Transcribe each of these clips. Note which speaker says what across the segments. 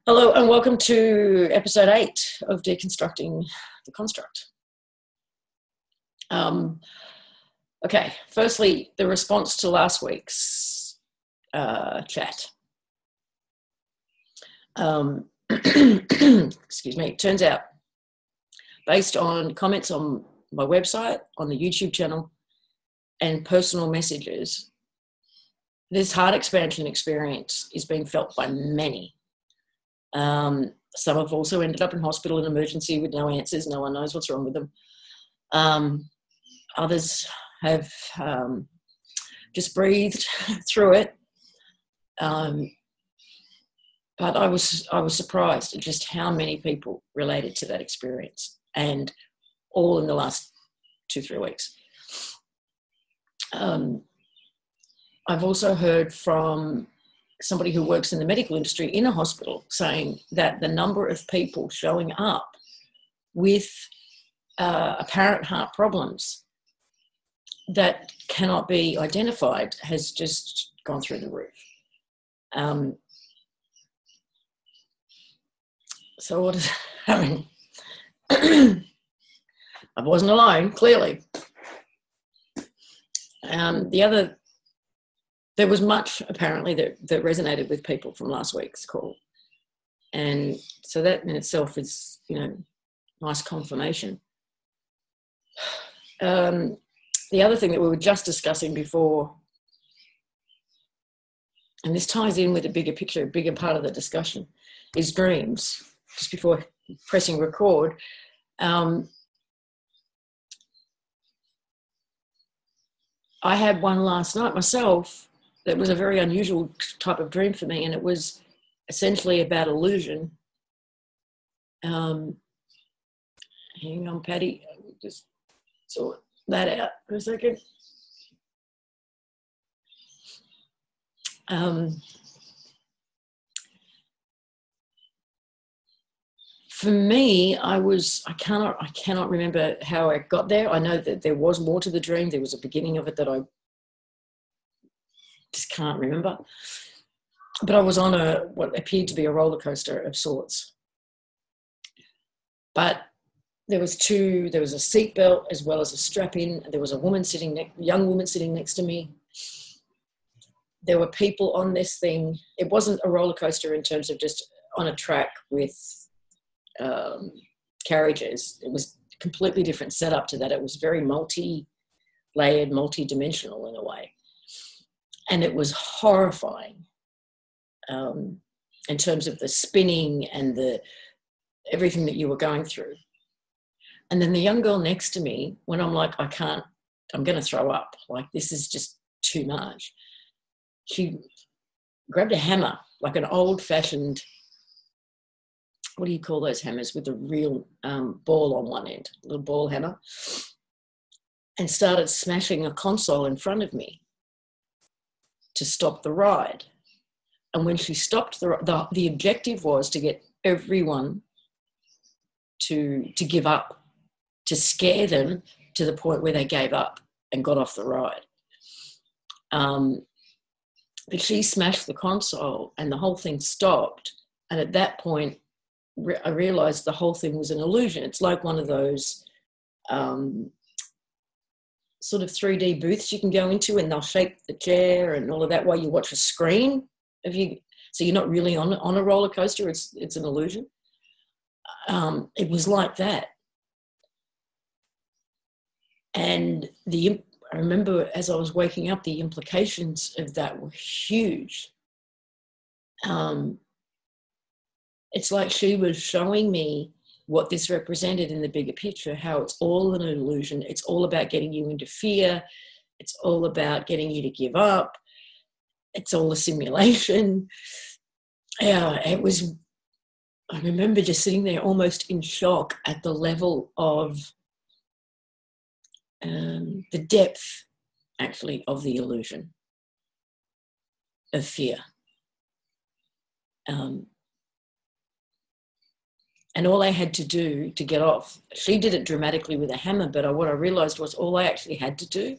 Speaker 1: Hello and welcome to episode 8 of Deconstructing the Construct. Okay, firstly, the response to last week's chat. Excuse me, it turns out, based on comments on my website, on the YouTube channel, and personal messages, this heart expansion experience is being felt by many. Some have also ended up in hospital in emergency with no answers. No one knows what's wrong with them. Others have just breathed through it. But I was surprised at just how many people related to that experience, and all in the last 2-3 weeks. I've also heard from somebody who works in the medical industry in a hospital saying that the number of people showing up with apparent heart problems that cannot be identified has just gone through the roof. So what is happening? I wasn't alone, clearly. There was much, apparently, that resonated with people from last week's call. And so that in itself is, nice confirmation. The other thing that we were just discussing before, and this ties in with a bigger picture, a bigger part of the discussion, is dreams. Just before pressing record, I had one last night myself that was a very unusual type of dream for me, and it was essentially about illusion. Hang on, Patty. I'll just sort that out for a second. For me, I cannot remember how I got there. I know that there was more to the dream. There was a beginning of it that I just can't remember. But I was on what appeared to be a roller coaster of sorts. But there was a seatbelt as well as a strap-in. There was a young woman sitting next to me. There were people on this thing. It wasn't a roller coaster in terms of just on a track with carriages. It was a completely different setup to that. It was very multi-layered, multi-dimensional in a way. And it was horrifying in terms of the spinning and everything that you were going through. And then the young girl next to me, when I'm like, I'm going to throw up. Like, this is just too much. She grabbed a hammer, like an old-fashioned, what do you call those hammers with the real ball on one end, a little ball hammer, and started smashing a console in front of me to stop the ride. And when she stopped the objective was to get everyone to give up, to scare them to the point where they gave up and got off the ride. But she smashed the console and the whole thing stopped. And at that point, I realized the whole thing was an illusion. It's like one of those sort of 3D booths you can go into, and they'll shake the chair and all of that while you watch a screen. So you're not really on a roller coaster. It's an illusion. It was like that. And I remember as I was waking up, the implications of that were huge. It's like she was showing me what this represented in the bigger picture, how it's all an illusion. It's all about getting you into fear. It's all about getting you to give up. It's all a simulation. Yeah, I remember just sitting there almost in shock at the level of the depth, actually, of the illusion of fear. And all I had to do to get off, she did it dramatically with a hammer, but what I realised was all I actually had to do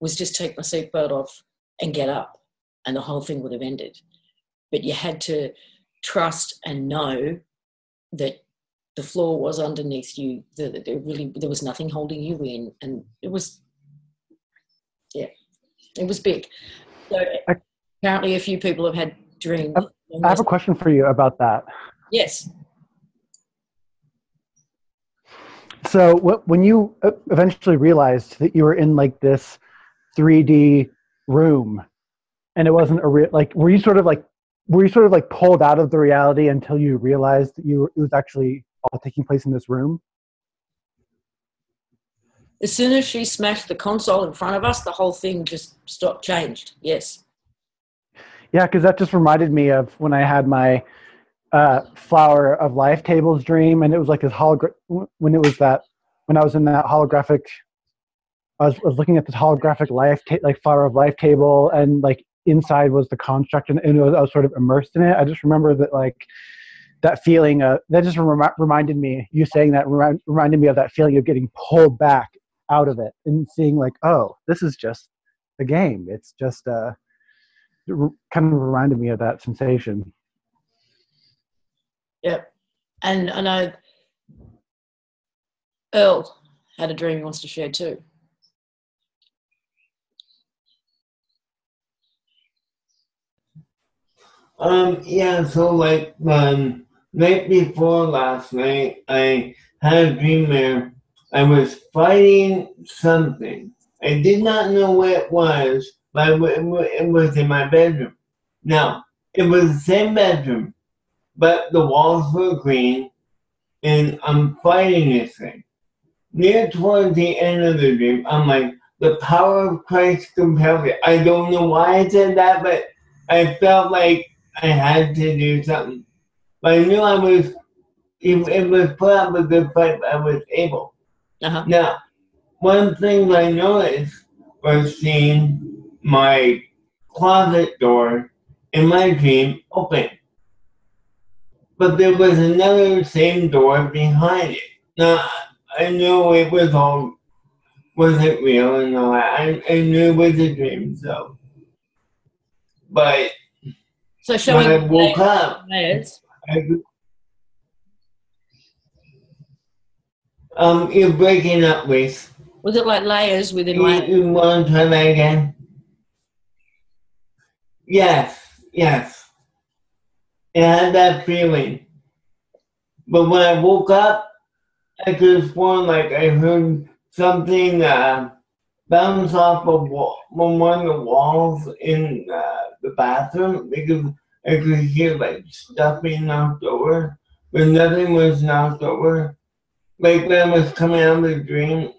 Speaker 1: was just take my seatbelt off and get up, and the whole thing would have ended. But you had to trust and know that the floor was underneath you, that there was nothing holding you in, and it was big. So apparently a few people have had dreams.
Speaker 2: I have a question for you about that.
Speaker 1: Yes.
Speaker 2: So when you eventually realized that you were in like this 3D room, and it wasn't a real, like, were you sort of like pulled out of the reality until you realized that it was actually all taking place in this room?
Speaker 1: As soon as she smashed the console in front of us, the whole thing just changed. Yes.
Speaker 2: Yeah, because that just reminded me of when I had my Flower of Life tables dream, and it was like this when I was in that holographic, I was looking at this holographic like Flower of Life table, and like inside was the construct, and I was sort of immersed in it. I just remember that, like, that feeling that just reminded me, you saying that reminded me of that feeling of getting pulled back out of it and seeing like, oh, this is just a game. It's just kind of reminded me of that sensation.
Speaker 1: Yep. And I know Earl had a dream he wants to share too.
Speaker 3: Yeah, so like night before last night, I had a dream where I was fighting something. I did not know what it was, but it was in my bedroom. Now, it was the same bedroom, but the walls were green, and I'm fighting this thing. Near towards the end of the dream, I'm like, the power of Christ compels me. I don't know why I said that, but I felt like I had to do something. But I knew I was, it was put up a good fight, but I was able.
Speaker 1: Uh-huh.
Speaker 3: Now, one thing I noticed was seeing my closet door in my dream open. But there was another same door behind it. Now, I knew it wasn't real and all that. I knew it was a dream, so. But
Speaker 1: so showing
Speaker 3: when I woke up,
Speaker 1: layers.
Speaker 3: You're breaking up, Reese.
Speaker 1: Was it like layers within layers?
Speaker 3: You want to try that again? Yes. It had that feeling. But when I woke up, I could have sworn like I heard something bounce off of one of the walls in the bathroom, because I could hear like stuff being knocked over, but nothing was knocked over. Like when I was coming out of the dream,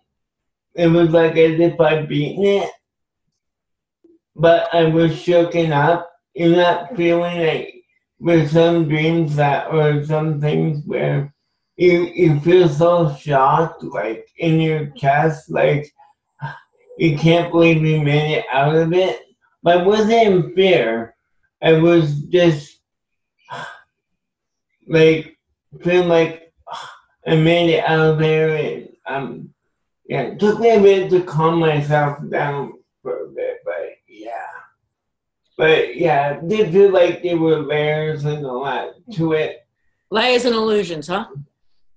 Speaker 3: it was like as if I'd beaten it, but I was shooken up. In that feeling like with some dreams or some things where you feel so shocked, like in your chest, like you can't believe you made it out of it. But I wasn't in fear. I was just like feeling like I made it out of there, and yeah, it took me a bit to calm myself down for a bit, but yeah. But yeah, it did feel like there were layers and a lot to it.
Speaker 1: Layers and illusions, huh?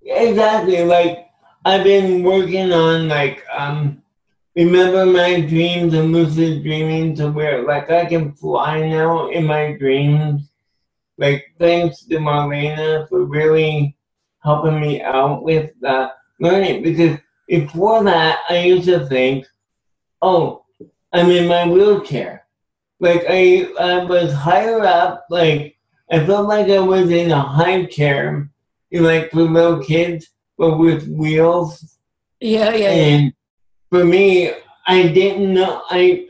Speaker 3: Exactly. Like I've been working on remember my dreams and lucid dreaming to where like I can fly now in my dreams. Like thanks to Marlena for really helping me out with learning, because before that I used to think, oh, I'm in my wheelchair. Like I was higher up, like I felt like I was in a high chair, like for little kids, but with wheels.
Speaker 1: Yeah.
Speaker 3: And for me, I didn't know, I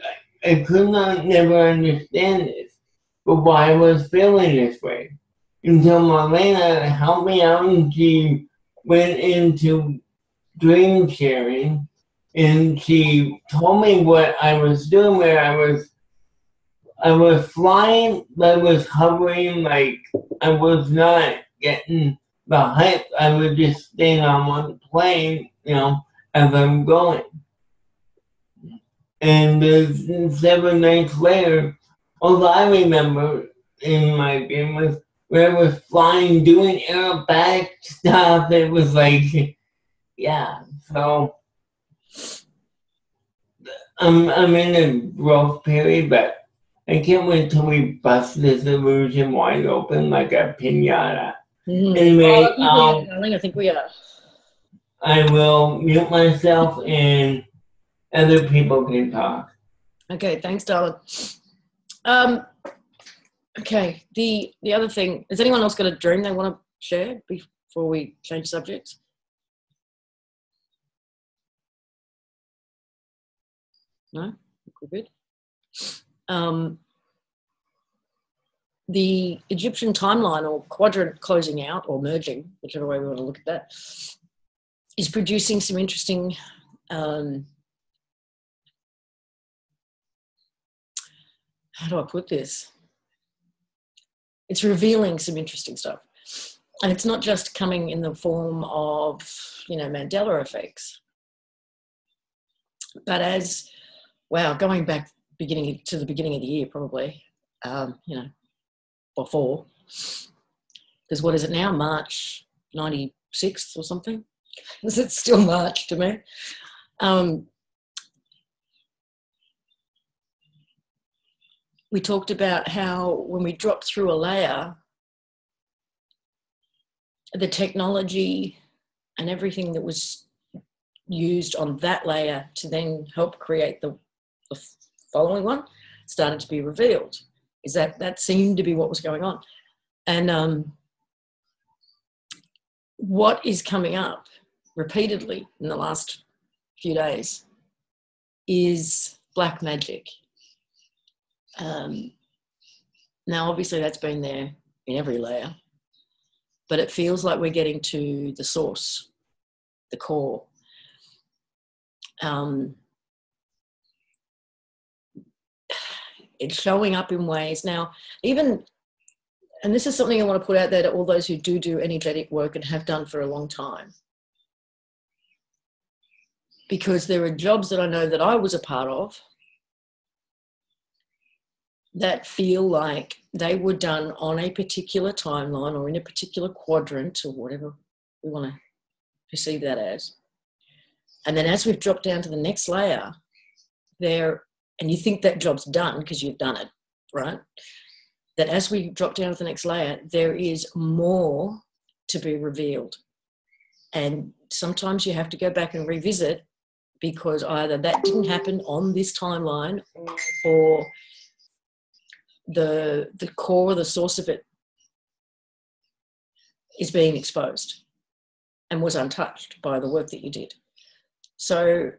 Speaker 3: could not never understand this, but why I was feeling this way. Until Marlena helped me out, and she went into dream sharing, and she told me what I was doing, where I was flying, but I was hovering, like I was not getting the height. I was just staying on one plane, as I'm going. And 7 nights later, all I remember in my dream was where it was flying, doing aerobatic stuff. It was like, yeah. So I'm in a growth period, but I can't wait till we bust this illusion wide open like a pinata. Anyway,
Speaker 1: I think we are.
Speaker 3: I will mute myself and other people can talk.
Speaker 1: Okay, thanks, darling. Okay, the other thing, has anyone else got a dream they want to share before we change subjects? No? We're good. The Egyptian timeline, or quadrant closing out or merging, whichever way we want to look at that, is producing some interesting how do I put this? It's revealing some interesting stuff. And it's not just coming in the form of, Mandela effects. But as, going back to the beginning of the year, probably, before, because what is it now, March 96th or something? Is it still March to me? We talked about how when we drop through a layer, the technology and everything that was used on that layer to then help create the following one started to be revealed. Is that seemed to be what was going on. And what is coming up repeatedly in the last few days is black magic. Now, obviously, that's been there in every layer, but it feels like we're getting to the source, the core. It's showing up in ways now, even, and this is something I want to put out there to all those who do energetic work and have done for a long time. Because there are jobs that I know that I was a part of that feel like they were done on a particular timeline or in a particular quadrant or whatever we want to perceive that as. And then as we've dropped down to the next layer, and you think that job's done because you've done it, right? That as we drop down to the next layer, there is more to be revealed. And sometimes you have to go back and revisit because either that didn't happen on this timeline or the core or the source of it is being exposed and was untouched by the work that you did. So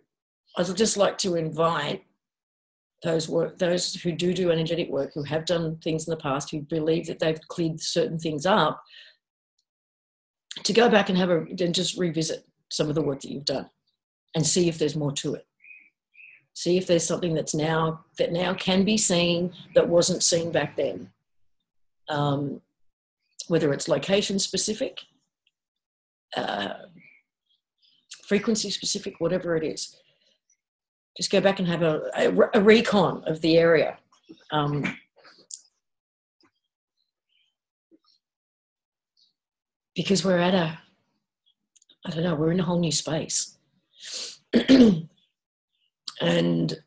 Speaker 1: I'd just like to invite those who do energetic work, who have done things in the past, who believe that they've cleared certain things up, to go back and just revisit some of the work that you've done and see if there's more to it. See if there's something that now can be seen that wasn't seen back then. Whether it's location specific, frequency specific, whatever it is. Just go back and have a recon of the area. Because we're at we're in a whole new space. And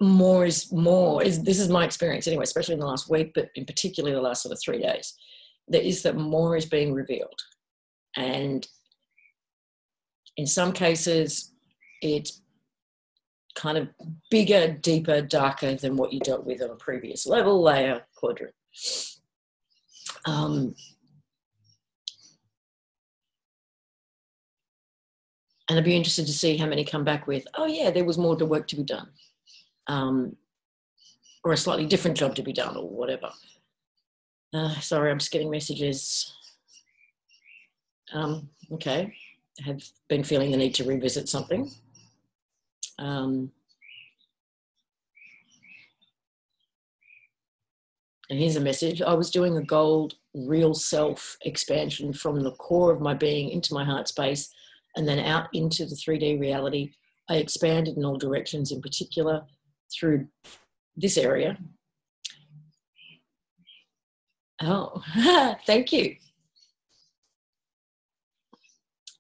Speaker 1: more is, this is my experience anyway, especially in the last week, but in particular the last sort of 3 days, that more is being revealed. And in some cases, it's kind of bigger, deeper, darker than what you dealt with on a previous level, layer, quadrant. And I'd be interested to see how many come back with, oh yeah, there was more work to be done. Or a slightly different job to be done or whatever. Sorry, I'm just getting messages. Okay, I have been feeling the need to revisit something. And here's a message. I was doing a gold real self expansion from the core of my being into my heart space and then out into the 3D reality. I expanded in all directions, in particular through this area. Oh, thank you.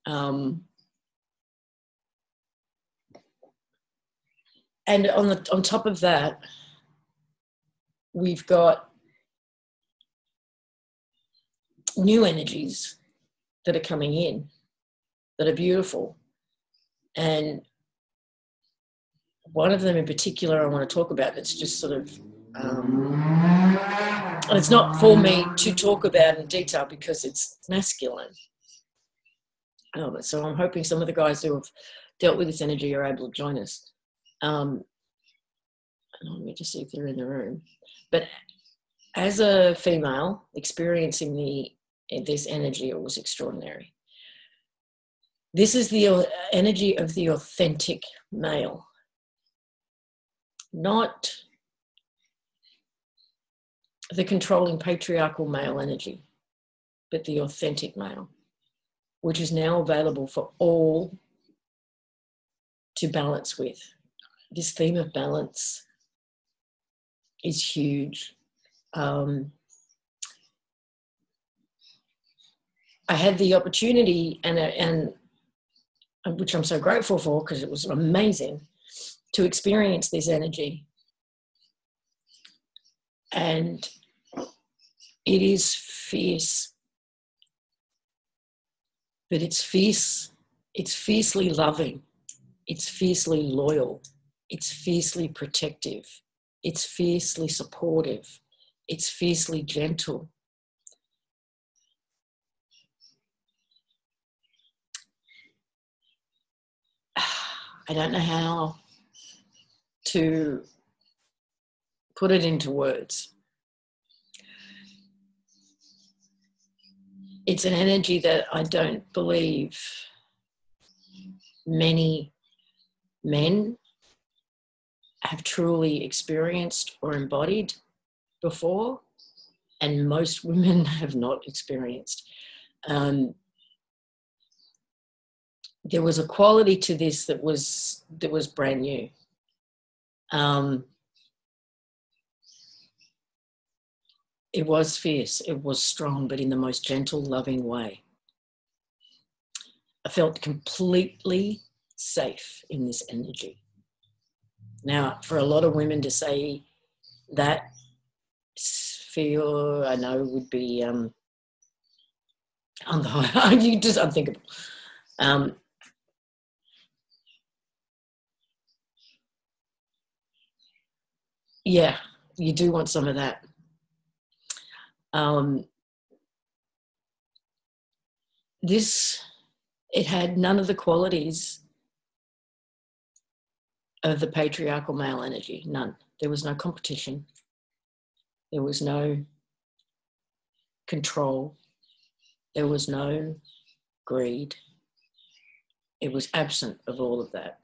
Speaker 1: And on top of that, we've got new energies that are coming in that are beautiful. And one of them in particular I want to talk about that's just sort of, and it's not for me to talk about in detail because it's masculine. So I'm hoping some of the guys who have dealt with this energy are able to join us. Let me just see if they're in the room. But as a female experiencing this energy, it was extraordinary. This is the energy of the authentic male, not the controlling patriarchal male energy, but the authentic male, which is now available for all to balance with. This theme of balance is huge. I had the opportunity, and which I'm so grateful for because it was amazing, to experience this energy. And it is fierce, but it's fierce. It's fiercely loving. It's fiercely loyal. It's fiercely protective. It's fiercely supportive. It's fiercely gentle. I don't know how to put it into words. It's an energy that I don't believe many men have truly experienced or embodied before, and most women have not experienced. There was a quality to this that was brand new. It was fierce, it was strong, but in the most gentle, loving way. I felt completely safe in this energy. Now, for a lot of women to say that, I know would be just unthinkable. Yeah, you do want some of that. It had none of the qualities of the patriarchal male energy, none. There was no competition. There was no control. There was no greed. It was absent of all of that.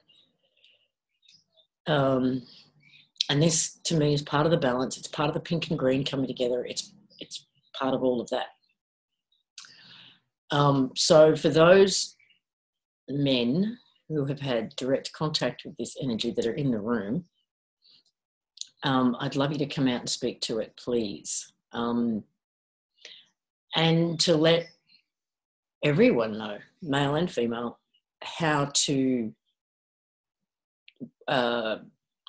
Speaker 1: And this, to me, is part of the balance. It's part of the pink and green coming together. It's part of all of that. So for those men who have had direct contact with this energy that are in the room, I'd love you to come out and speak to it, please. And to let everyone know, male and female, how to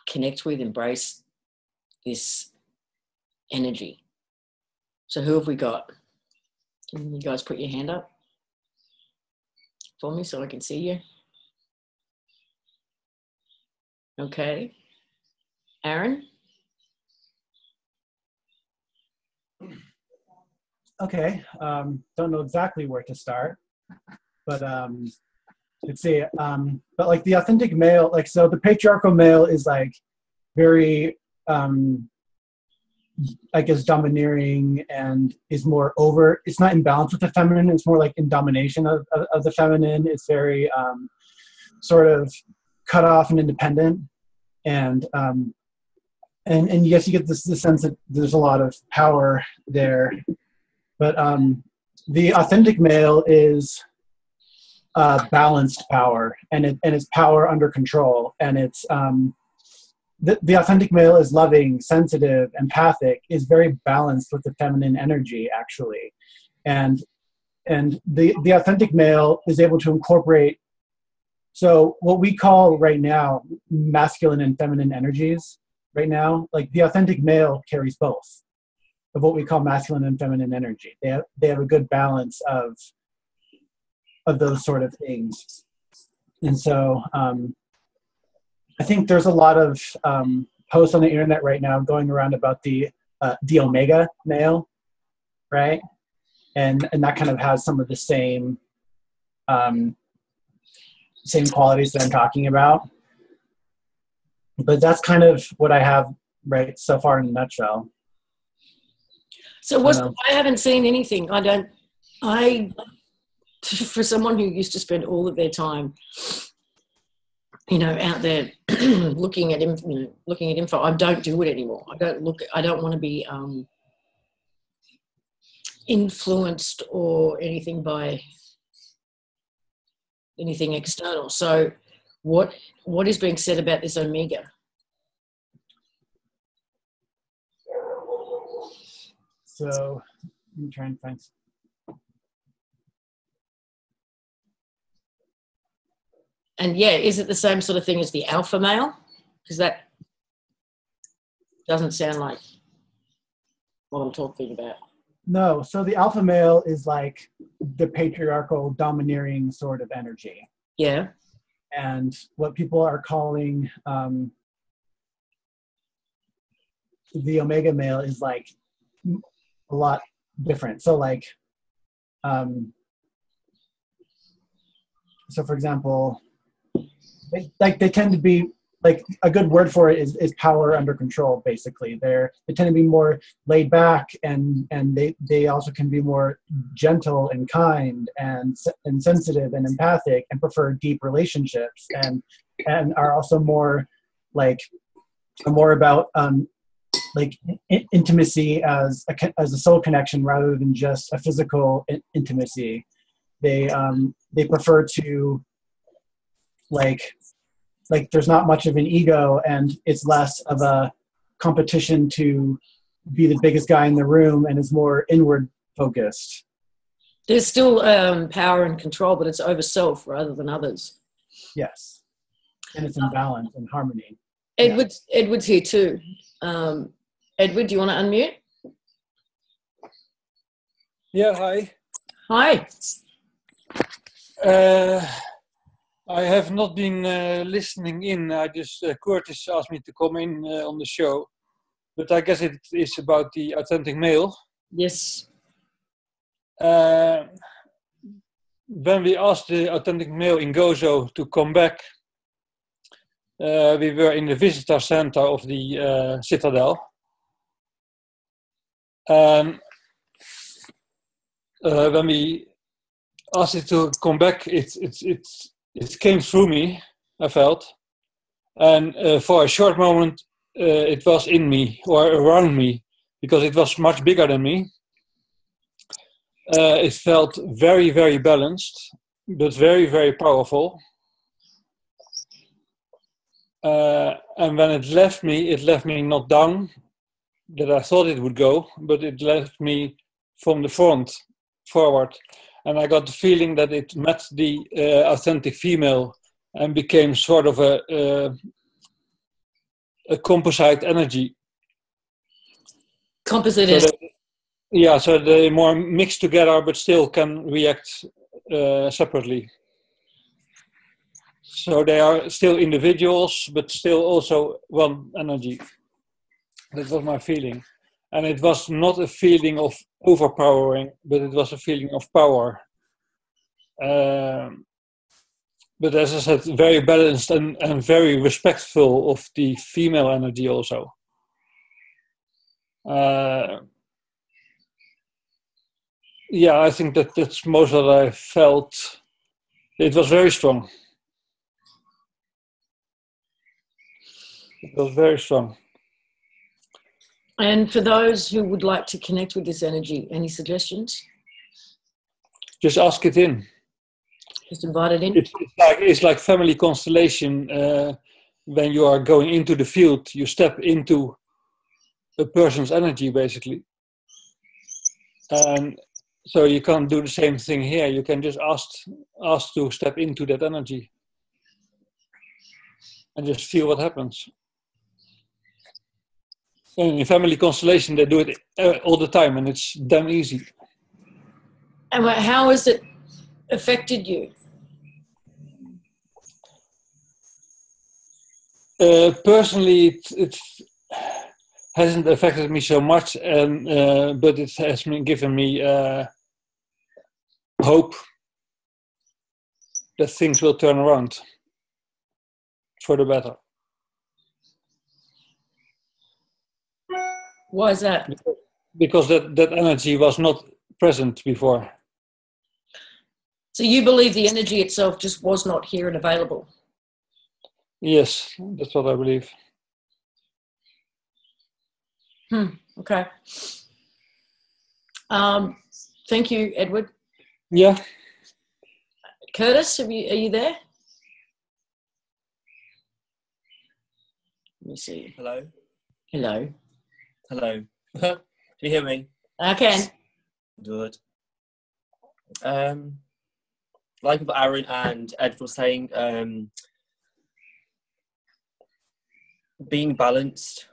Speaker 1: connect with, embrace this energy. So who have we got? Can you guys put your hand up for me so I can see you? Okay. Aaron?
Speaker 2: Okay. Don't know exactly where to start, but let's see. But like the authentic male, like, so the patriarchal male is like very, I guess, domineering and is more over. It's not in balance with the feminine. It's more like in domination of the feminine. It's very sort of cut off and independent, and yes, you get the sense that there's a lot of power there. But the authentic male is balanced power, and it's power under control, and it's the authentic male is loving, sensitive, empathic, is very balanced with the feminine energy, actually. And the authentic male is able to incorporate, so what we call right now masculine and feminine energies right now, like the authentic male carries both of what we call masculine and feminine energy. They have a good balance of those sort of things. And so I think there's a lot of posts on the internet right now going around about the omega male, right? And that kind of has some of the same qualities that I'm talking about. But that's kind of what I have right so far in a nutshell.
Speaker 1: So I haven't seen anything. For someone who used to spend all of their time, out there looking at info, I don't do it anymore. I don't want to be influenced or anything by anything external. So what is being said about this omega?
Speaker 2: So let me try and find some.
Speaker 1: And yeah, is it the same sort of thing as the alpha male? Because that doesn't sound like what I'm talking about.
Speaker 2: No, so the alpha male is like the patriarchal, domineering sort of energy.
Speaker 1: Yeah.
Speaker 2: And what people are calling the omega male is like a lot different. So like, so for example, they tend to be like, a good word for it is power under control. Basically, they tend to be more laid back, and they also can be more gentle and kind and sensitive and empathic, and prefer deep relationships, and are also more about like intimacy as a soul connection rather than just a physical intimacy. They prefer to like there's not much of an ego, and it's less of a competition to be the biggest guy in the room, and is more inward focused.
Speaker 1: There's still power and control, but it's over self rather than others.
Speaker 2: Yes, and it's in balance and harmony.
Speaker 1: Edward's here too. Edward, do you want to unmute?
Speaker 4: Yeah, hi.
Speaker 1: Hi.
Speaker 4: I have not been listening in. I just Curtis asked me to come in on the show, but I guess it is about the authentic male.
Speaker 1: Yes.
Speaker 4: When we asked the authentic male in Gozo to come back, we were in the visitor center of the Citadel. When we asked it to come back, it came through me, I felt. And for a short moment, it was in me or around me, because it was much bigger than me. It felt very, very balanced, but very, very powerful. And when it left me not down, that I thought it would go, but it left me from the front forward. And I got the feeling that it met the authentic female and became sort of a composite energy.
Speaker 1: Composite is...
Speaker 4: So they more mixed together, but still can react separately. So they are still individuals, but still also one energy. That was my feeling. And it was not a feeling of overpowering, but it was a feeling of power. But as I said, very balanced and very respectful of the female energy also. I think that's most what I felt. It was very strong. It was very strong.
Speaker 1: And for those who would like to connect with this energy, any suggestions?
Speaker 4: Just ask it in.
Speaker 1: Just invite it in?
Speaker 4: It's like family constellation. when you are going into the field, you step into a person's energy, basically. And so you can't do the same thing here. You can just ask to step into that energy and just feel what happens. And in family constellation, they do it all the time, and it's damn easy.
Speaker 1: And how has it affected you?
Speaker 4: Personally, it hasn't affected me so much, and but it has given me hope that things will turn around for the better.
Speaker 1: Why is that?
Speaker 4: Because that energy was not present before.
Speaker 1: So you believe the energy itself just was not here and available?
Speaker 4: Yes, that's what I believe.
Speaker 1: Okay. Thank you, Edward.
Speaker 4: Yeah.
Speaker 1: Curtis, are you there? Let me see.
Speaker 5: Hello.
Speaker 1: Hello.
Speaker 5: Hello. Can you hear me?
Speaker 1: I can.
Speaker 5: Good. Like what Aaron and Ed were saying, being balanced,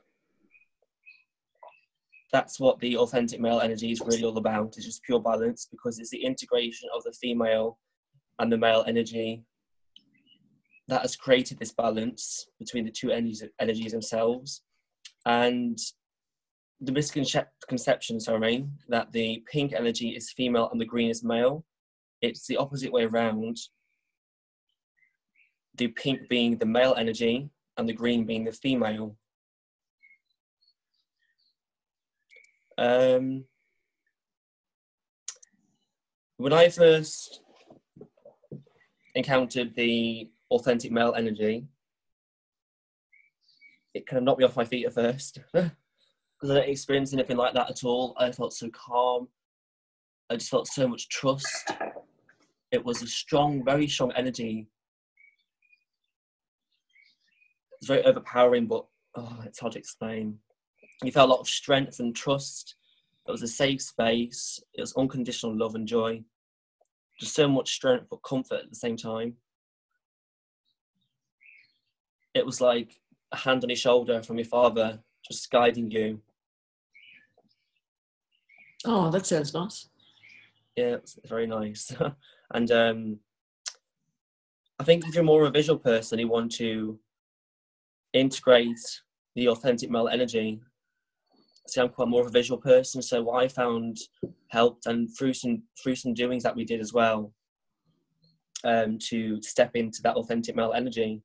Speaker 5: that's what the authentic male energy is really all about. It's just pure balance, because it's the integration of the female and the male energy that has created this balance between the two energies themselves. And the misconception, that the pink energy is female and the green is male. It's the opposite way around. The pink being the male energy and the green being the female. When I first encountered the authentic male energy, it kind of knocked me off my feet at first. Because I didn't experience anything like that at all. I felt so calm. I just felt so much trust. It was a strong, very strong energy. It's very overpowering, but it's hard to explain. You felt a lot of strength and trust. It was a safe space. It was unconditional love and joy. Just so much strength but comfort at the same time. It was like a hand on your shoulder from your father, just guiding you.
Speaker 1: Oh, that sounds nice.
Speaker 5: Yeah, it's very nice. And I think if you're more of a visual person, you want to integrate the authentic male energy. See, I'm quite more of a visual person, so what I found helped, and through some doings that we did as well, to step into that authentic male energy,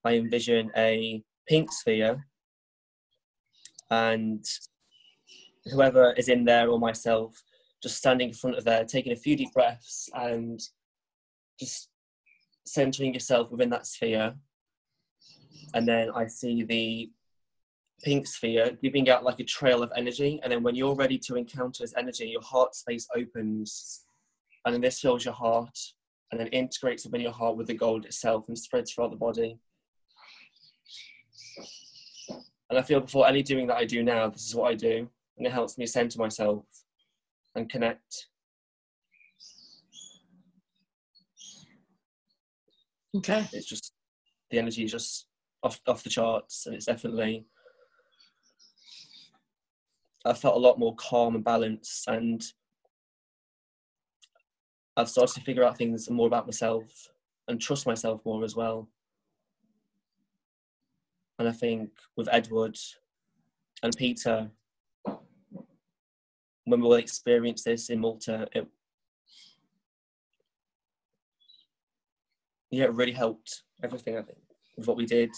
Speaker 5: I envision a pink sphere, and whoever is in there or myself, just standing in front of there, taking a few deep breaths and just centering yourself within that sphere. And then I see the pink sphere giving out like a trail of energy. And then when you're ready to encounter this energy, your heart space opens. And then this fills your heart and then integrates within your heart with the gold itself and spreads throughout the body. And I feel before any doing that I do now, this is what I do. And it helps me center myself and connect.
Speaker 1: Okay.
Speaker 5: It's just, the energy is just off the charts, and it's definitely, I felt a lot more calm and balanced, and I've started to figure out things more about myself and trust myself more as well. And I think with Edward and Peter, when we will experience this in Malta, it really helped everything, I think, with what we did.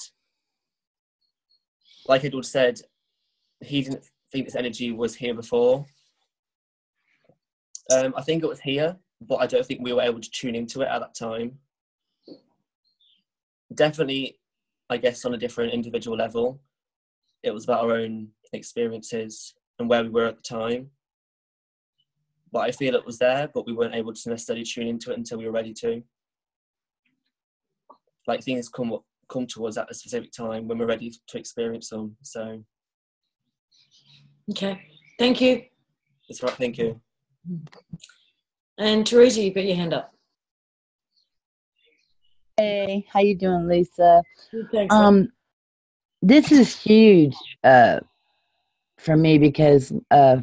Speaker 5: Like Edward said, he didn't think this energy was here before. I think it was here, but I don't think we were able to tune into it at that time. Definitely, I guess, on a different individual level. It was about our own experiences and where we were at the time. But I feel it was there, but we weren't able to necessarily tune into it until we were ready to. Like, things come come to us at a specific time when we're ready to experience them. So,
Speaker 1: Okay, thank you.
Speaker 5: that's right. Thank you.
Speaker 1: And Teresa, you've got your hand up.
Speaker 6: Hey, how you doing, Lisa?
Speaker 1: Thanks.
Speaker 6: This is huge for me because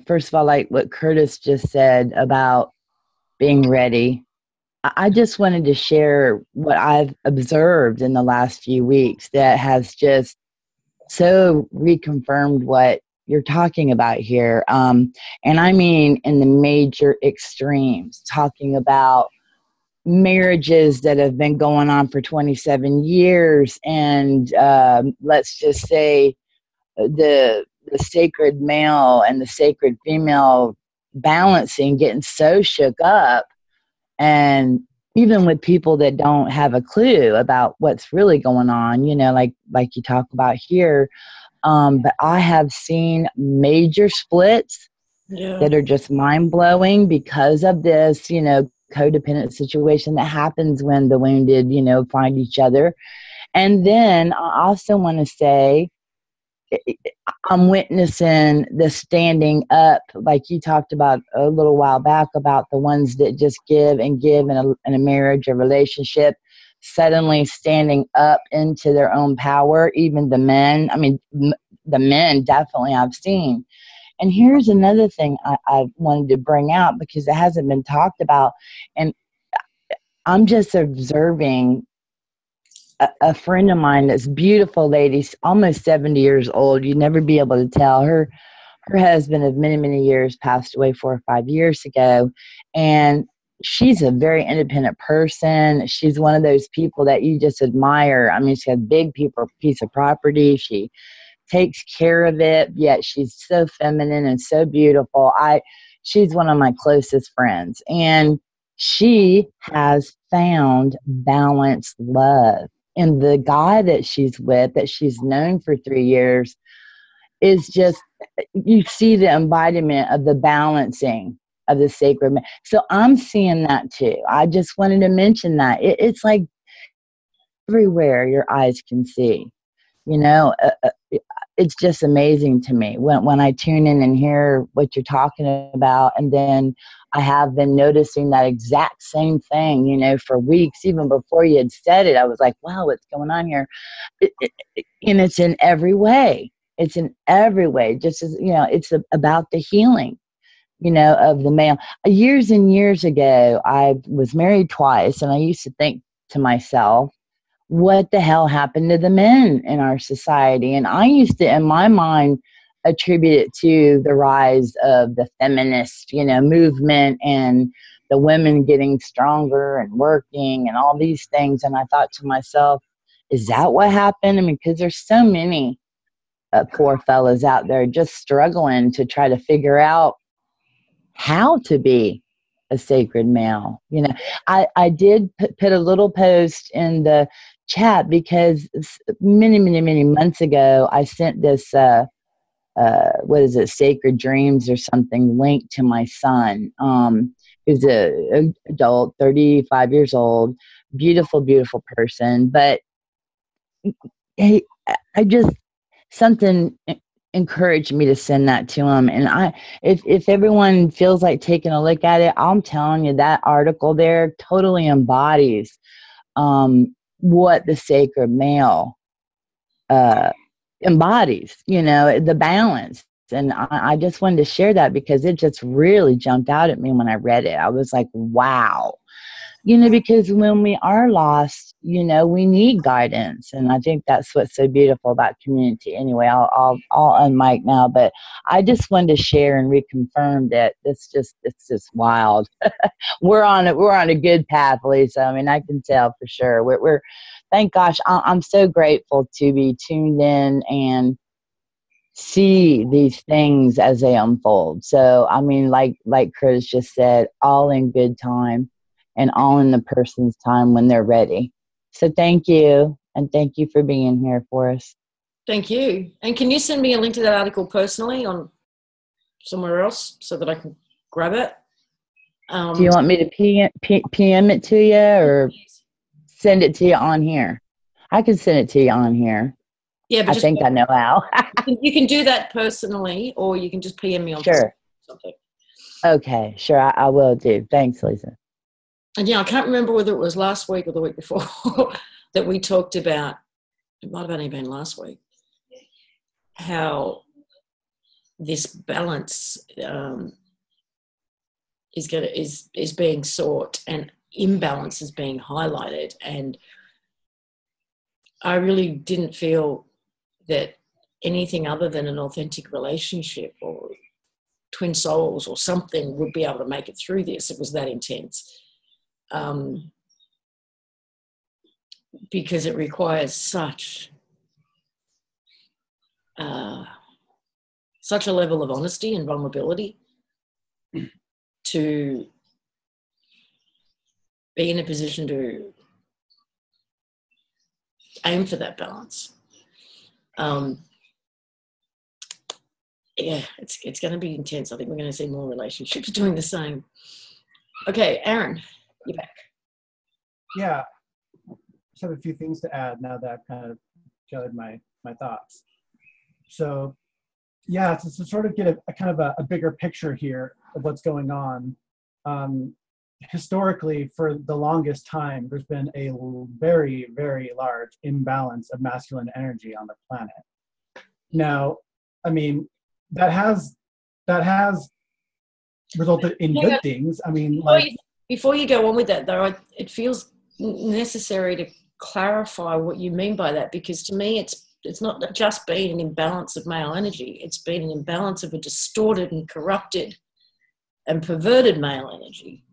Speaker 6: first of all, like what Curtis just said about being ready. I just wanted to share what I've observed in the last few weeks that has just so reconfirmed what you're talking about here. And I mean in the major extremes, talking about marriages that have been going on for 27 years and let's just say the sacred male and the sacred female balancing, getting so shook up, and even with people that don't have a clue about what's really going on, you know, like you talk about here. But I have seen major splits that are just mind-blowing because of this, you know, codependent situation that happens when the wounded, you know, find each other. And then I also want to say I'm witnessing the standing up, like you talked about a little while back, about the ones that just give and give in a marriage or relationship, suddenly standing up into their own power. Even the men, I mean, the men definitely I've seen. And here's another thing I wanted to bring out because it hasn't been talked about. And I'm just observing a friend of mine, that's beautiful lady, almost 70 years old. You'd never be able to tell. Her husband of many, many years passed away 4 or 5 years ago. And she's a very independent person. She's one of those people that you just admire. I mean, she has a big piece of property. She takes care of it, yet she's so feminine and so beautiful. She's one of my closest friends. And she has found balanced love. And the guy that she's with, that she's known for 3 years, is just, you see the embodiment of the balancing of the sacred. So I'm seeing that too. I just wanted to mention that. It's like everywhere your eyes can see, you know. It's just amazing to me when I tune in and hear what you're talking about. And then I have been noticing that exact same thing, you know, for weeks. Even before you had said it, I was like, wow, what's going on here? And it's in every way. It's in every way. Just as, you know, it's about the healing, you know, of the male. Years and years ago, I was married twice, and I used to think to myself, what the hell happened to the men in our society? And I used to, in my mind, attribute it to the rise of the feminist, you know, movement and the women getting stronger and working and all these things. And I thought to myself, is that what happened? I mean, because there's so many poor fellas out there just struggling to try to figure out how to be a sacred male. You know, I did put a little post in the chat because many months ago I sent this what is it, Sacred Dreams or something, link to my son, who's a adult, 35 years old, beautiful person. But I just, something encouraged me to send that to him. And if everyone feels like taking a look at it, I'm telling you, that article there totally embodies what the sacred male embodies, you know, the balance. And I just wanted to share that because it just really jumped out at me when I read it. I was like, wow. You know, because when we are lost, you know, we need guidance. And I think that's what's so beautiful about community. Anyway, I'll unmic now, but I just wanted to share and reconfirm that it's just wild. We're on a good path, Lisa. I mean, I can tell for sure. We're thank gosh, I'm so grateful to be tuned in and see these things as they unfold. So, I mean, like Curtis just said, all in good time and all in the person's time when they're ready. So thank you. And thank you for being here for us.
Speaker 1: Thank you. And can you send me a link to that article personally on somewhere else so that I can grab it?
Speaker 6: Do you want me to PM it to you or send it to you on here? I can send it to you on here.
Speaker 1: Yeah, but
Speaker 6: I think I know how.
Speaker 1: you can do that personally, or you can just PM me on
Speaker 6: Sure.
Speaker 1: something.
Speaker 6: Okay, sure. I will do. Thanks, Lisa.
Speaker 1: And yeah, I can't remember whether it was last week or the week before that we talked about, it might have only been last week, how this balance is being sought and imbalance is being highlighted. And I really didn't feel that anything other than an authentic relationship or twin souls or something would be able to make it through this. It was that intense. Because it requires such a level of honesty and vulnerability to be in a position to aim for that balance. Yeah, it's going to be intense. I think we're going to see more relationships doing the same. Okay, Aaron, you're back.
Speaker 2: Yeah, just have a few things to add now that I've kind of gathered my thoughts. So, yeah, to sort of get a kind of a bigger picture here of what's going on. Historically, for the longest time, there's been a very, very large imbalance of masculine energy on the planet. Now, I mean, that has resulted in good things. I mean,
Speaker 1: before you go on with that, though, it feels necessary to clarify what you mean by that, because to me, it's not just been an imbalance of male energy. It's been an imbalance of a distorted and corrupted and perverted male energy.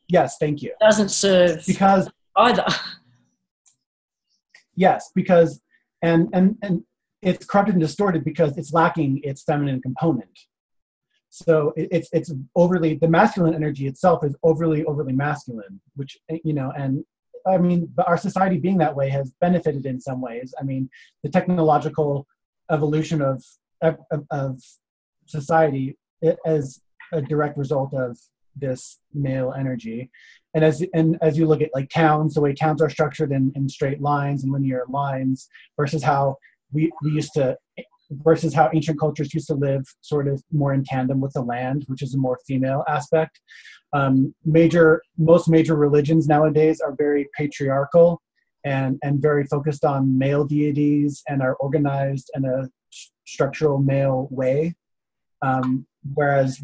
Speaker 2: Yes, thank you.
Speaker 1: Doesn't serve
Speaker 2: because
Speaker 1: either.
Speaker 2: Yes, because and it's corrupted and distorted because it's lacking its feminine component. So it's overly, the masculine energy itself is overly masculine, which, you know, and I mean, our society being that way has benefited in some ways. I mean, the technological evolution of society as a direct result of this male energy. And as you look at like towns, the way towns are structured in straight lines and linear lines versus how we used to, versus how ancient cultures used to live sort of more in tandem with the land, which is a more female aspect. Most major religions nowadays are very patriarchal and very focused on male deities and are organized in a structural male way. Whereas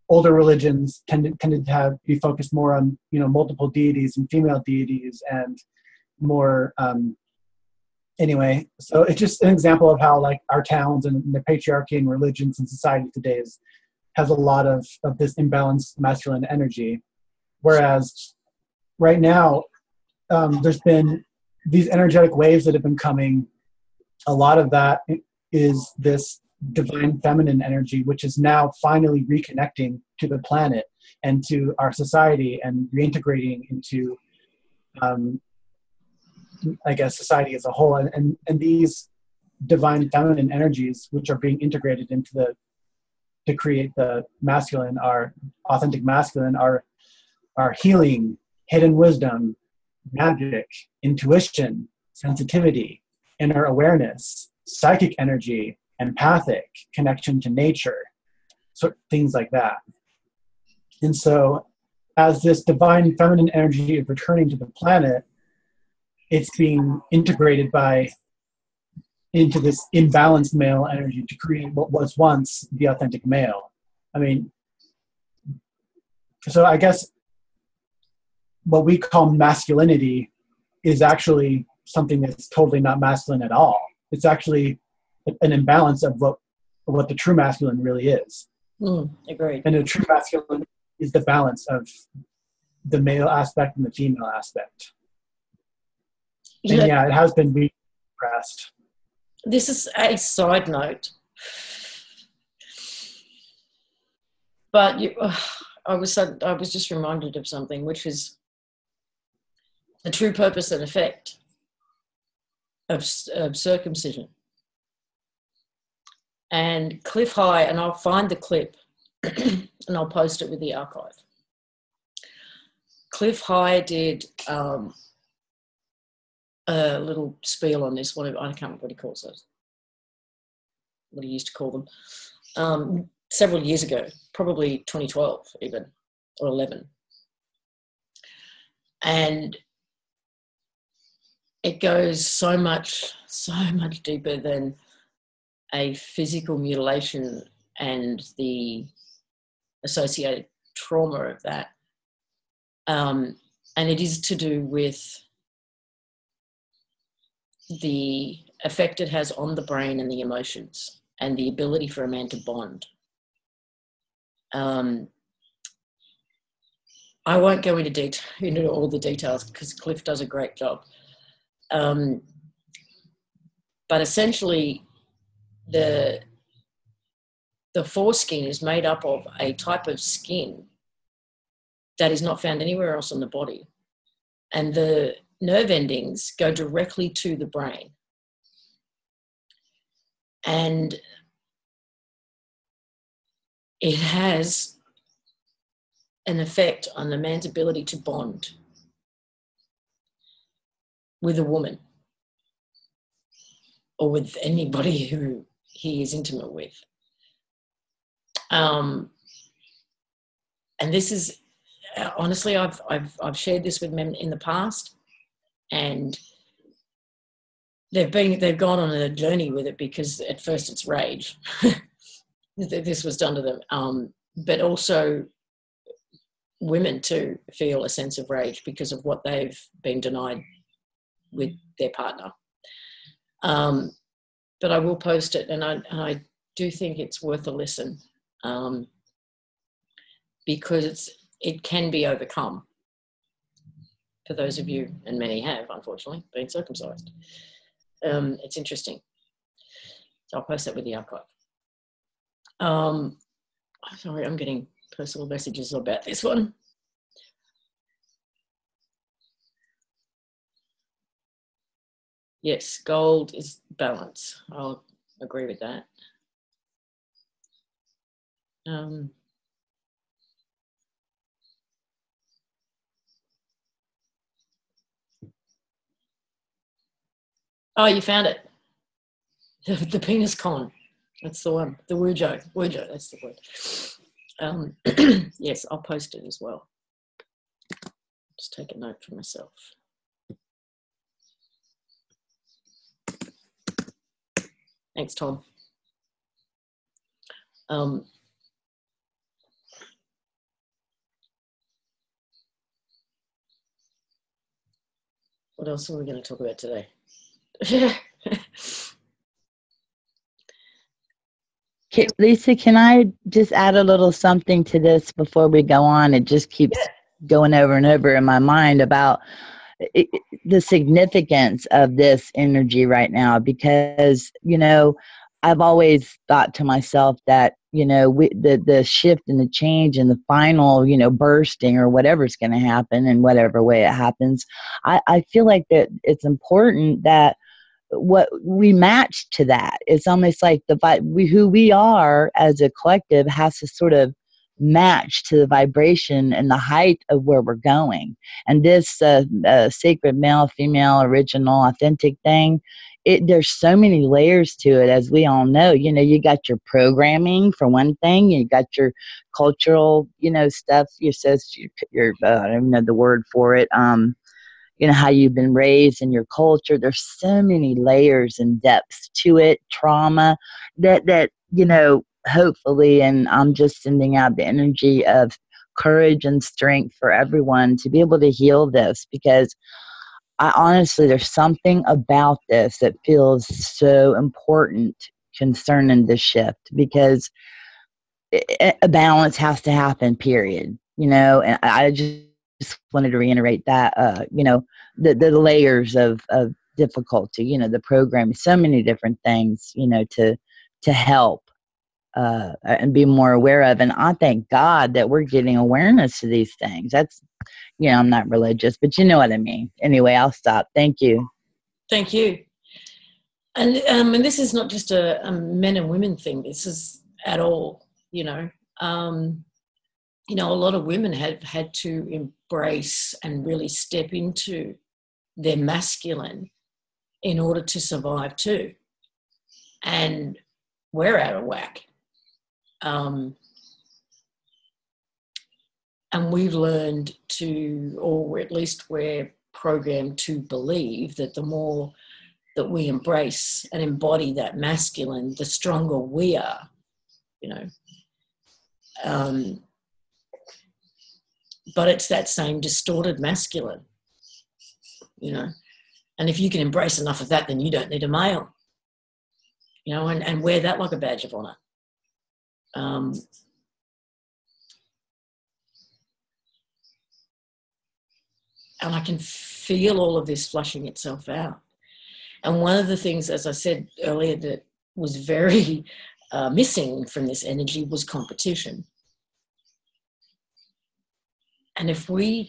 Speaker 2: older religions tended to be focused more on, you know, multiple deities and female deities and more, anyway, so it's just an example of how like our towns and the patriarchy and religions and society today has a lot of this imbalanced masculine energy. Whereas right now, there's been these energetic waves that have been coming. A lot of that is this divine feminine energy, which is now finally reconnecting to the planet and to our society and reintegrating into, I guess, society as a whole. And these divine feminine energies, which are being integrated into to create the masculine, our authentic masculine, are healing, hidden wisdom, magic, intuition, sensitivity, inner awareness, psychic energy, empathic, connection to nature, sort of things like that. And so as this divine feminine energy is returning to the planet, it's being integrated into this imbalanced male energy to create what was once the authentic male. I mean, so I guess what we call masculinity is actually something that's totally not masculine at all. It's actually an imbalance of what the true masculine really is.
Speaker 1: Agreed.
Speaker 2: And the true masculine is the balance of the male aspect and the female aspect. And yeah, it has been repressed.
Speaker 1: This is a side note, but I was just reminded of something, which is the true purpose and effect of circumcision. And Cliff High, and I'll find the clip and I'll post it with the archive. Cliff High did a little spiel on this. I can't remember what he calls it. What he used to call them. Several years ago, probably 2012 even, or 11. And it goes so much deeper than a physical mutilation and the associated trauma of that. And it is to do with the effect it has on the brain and the emotions and the ability for a man to bond. I won't go into all the details because Cliff does a great job. But essentially, the foreskin is made up of a type of skin that is not found anywhere else on the body. And the nerve endings go directly to the brain. And it has an effect on the man's ability to bond with a woman or with anybody who he is intimate with. And this is, honestly, I've shared this with men in the past, and they've gone on a journey with it because at first it's rage. This was done to them, but also women too feel a sense of rage because of what they've been denied with their partner. But I will post it, and I do think it's worth a listen, because it can be overcome for those of you, and many have, unfortunately, been circumcised. It's interesting. So I'll post that with the archive. Sorry, I'm getting personal messages about this one. Yes, gold is balance. I'll agree with that. Oh, you found it. The penis con. That's the one. The Wujo. Wujo, that's the word. Yes, I'll post it as well. Just take a note for myself. Thanks, Tom. What else are we going to talk about today?
Speaker 6: Lisa, can I just add a little something to this before we go on? It just keeps going over and over in my mind about the significance of this energy right now, because, I've always thought to myself that, the shift and the change and the final, bursting or whatever's going to happen in whatever way it happens, I feel like that it's important that what we match to that. It's almost like who we are as a collective has to sort of match to the vibration and the height of where we're going. And this sacred male, female, original, authentic thing, there's so many layers to it, as we all know. You got your programming for one thing, you got your cultural, stuff. I don't even know the word for it. How you've been raised in your culture. There's so many layers and depths to it, trauma that hopefully, and I'm just sending out the energy of courage and strength for everyone to be able to heal this, because I honestly, there's something about this that feels so important concerning this shift, because a balance has to happen, period. And I just wanted to reiterate that, the layers of difficulty, the programming, so many different things, to help and be more aware of. And I thank God that we're getting awareness to these things. That's, I'm not religious, but you know what I mean. Anyway, I'll stop. Thank you.
Speaker 1: Thank you. And this is not just a men and women thing. This is at all, a lot of women have had to embrace and really step into their masculine in order to survive too. And we're out of whack. And we've learned to, or at least we're programmed to believe that the more that we embrace and embody that masculine, the stronger we are, you know. But it's that same distorted masculine, you know. And if you can embrace enough of that, then you don't need a male, you know, and wear that like a badge of honor. And I can feel all of this flushing itself out. And one of the things, as I said earlier, that was very missing from this energy was competition. And if I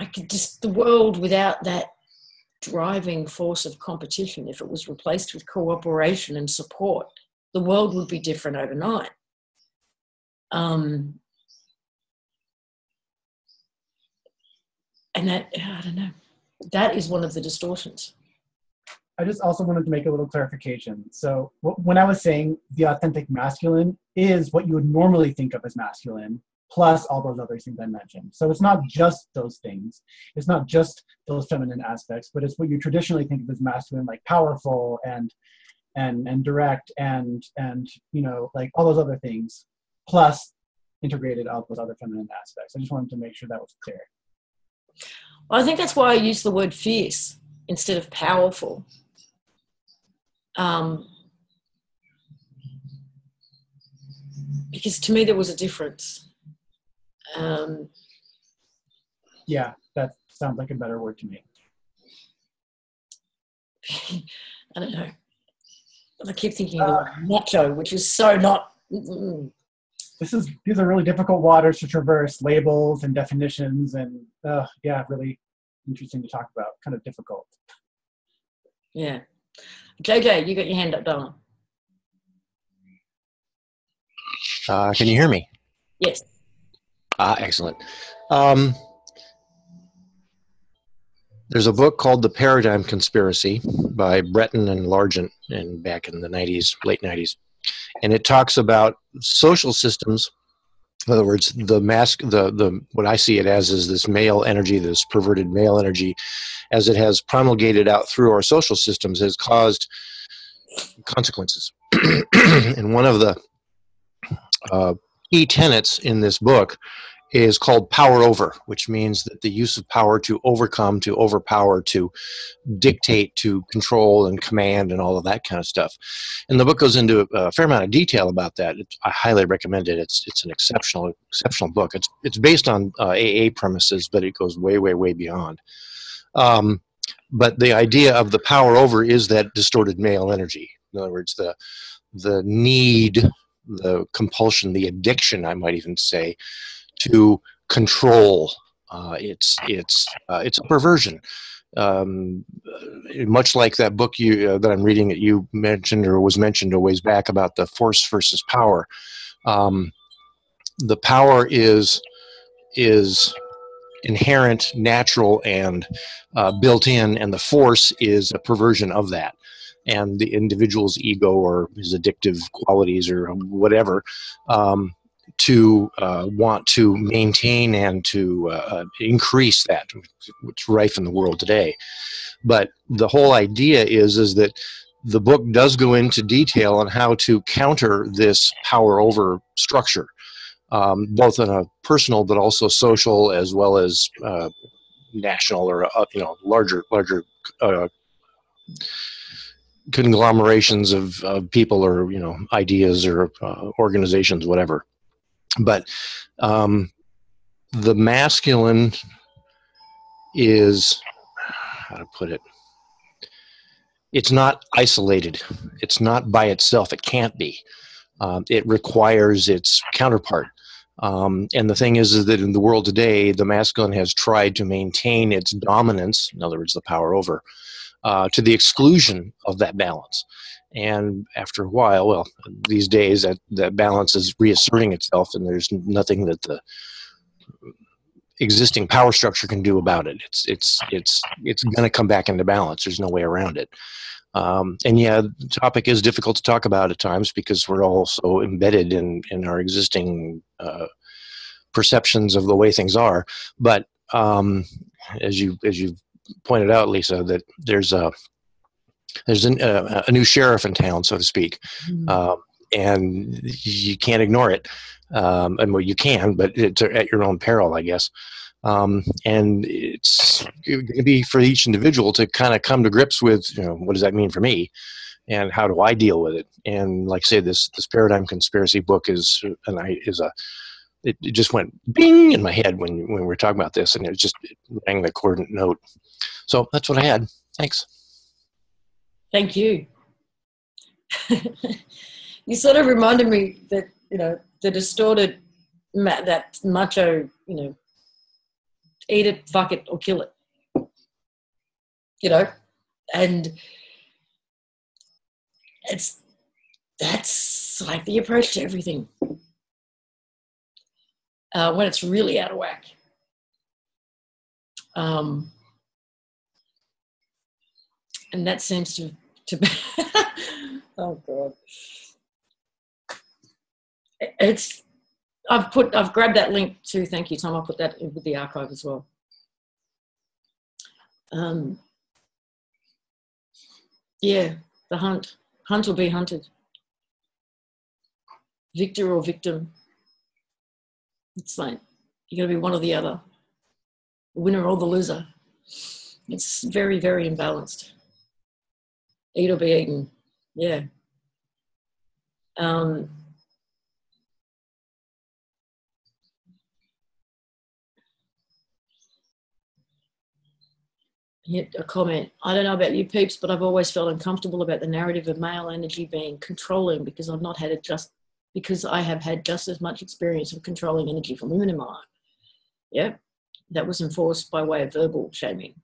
Speaker 1: could just, the world without that driving force of competition, if it was replaced with cooperation and support, the world would be different overnight. And that, I don't know, that is one of the distortions.
Speaker 2: I just also wanted to make a little clarification. So when I was saying the authentic masculine is what you would normally think of as masculine, plus all those other things I mentioned. So it's not just those things. It's not just those feminine aspects, but it's what you traditionally think of as masculine, like powerful and direct and you know, like all those other things, plus integrated all those other feminine aspects. I just wanted to make sure that was clear.
Speaker 1: Well, I think that's why I use the word fierce instead of powerful. Because to me there was a difference.
Speaker 2: Yeah, that sounds like a better word to me.
Speaker 1: I don't know. I keep thinking of macho, which is so not.
Speaker 2: These are really difficult waters to traverse, labels and definitions, and yeah, really interesting to talk about. Kind of difficult.
Speaker 1: Yeah. JJ, you got your hand up, darling.
Speaker 7: Can you hear me?
Speaker 1: Yes.
Speaker 7: Excellent. There's a book called The Paradigm Conspiracy by Breton and Largent back in the 90s, late 90s. And it talks about social systems. In other words, the what I see it as is this male energy, this perverted male energy, as it has promulgated out through our social systems, has caused consequences. And one of the key tenets in this book is called power over, which means that the use of power to overcome, to overpower, to dictate, to control and command and all of that kind of stuff. And the book goes into a fair amount of detail about that. I highly recommend it. It's an exceptional book. It's based on AA premises, but it goes way, way, way beyond. But the idea of the power over is that distorted male energy. In other words, the need, the compulsion, the addiction, I might even say, to control. It's a perversion. Much like that book that I'm reading that you mentioned or was mentioned a ways back about the force versus power. The power is inherent, natural, and built in, and the force is a perversion of that. And the individual's ego or his addictive qualities or whatever, to want to maintain and to increase that, which is rife in the world today. But the whole idea is that the book does go into detail on how to counter this power over structure, both on a personal but also social as well as national or larger conglomerations of people or ideas or organizations, whatever. But the masculine is, how to put it, it's not isolated. It's not by itself. It can't be. It requires its counterpart. And the thing is that in the world today, the masculine has tried to maintain its dominance, in other words, the power over, to the exclusion of that balance. And after a while, well, these days that balance is reasserting itself, and there's nothing that the existing power structure can do about it. It's going to come back into balance. There's no way around it. And yeah, the topic is difficult to talk about at times because we're all so embedded in our existing perceptions of the way things are. But as you pointed out, Lisa, that there's a new sheriff in town, so to speak, and you can't ignore it. And well, you can, but it's at your own peril, I guess. And it's going to be for each individual to kind of come to grips with, what does that mean for me, and how do I deal with it? And like I say, this Paradigm Conspiracy book it just went bing in my head when we were talking about this, and it rang the coordinate note. So that's what I had. Thanks.
Speaker 1: Thank you. You sort of reminded me that, the distorted, that macho, eat it, fuck it, or kill it. And that's like the approach to everything. When it's really out of whack. And that seems to be oh God. I've grabbed that link too. Thank you, Tom. I'll put that with the archive as well. Yeah, the hunt or be hunted. Victor or victim. It's like you got to be one or the other, the winner or the loser. It's very, very imbalanced. Eat or be eaten. Yeah. Hit a comment. I don't know about you peeps, but I've always felt uncomfortable about the narrative of male energy being controlling because I have had just as much experience of controlling energy from women in my life. Yeah, that was enforced by way of verbal shaming.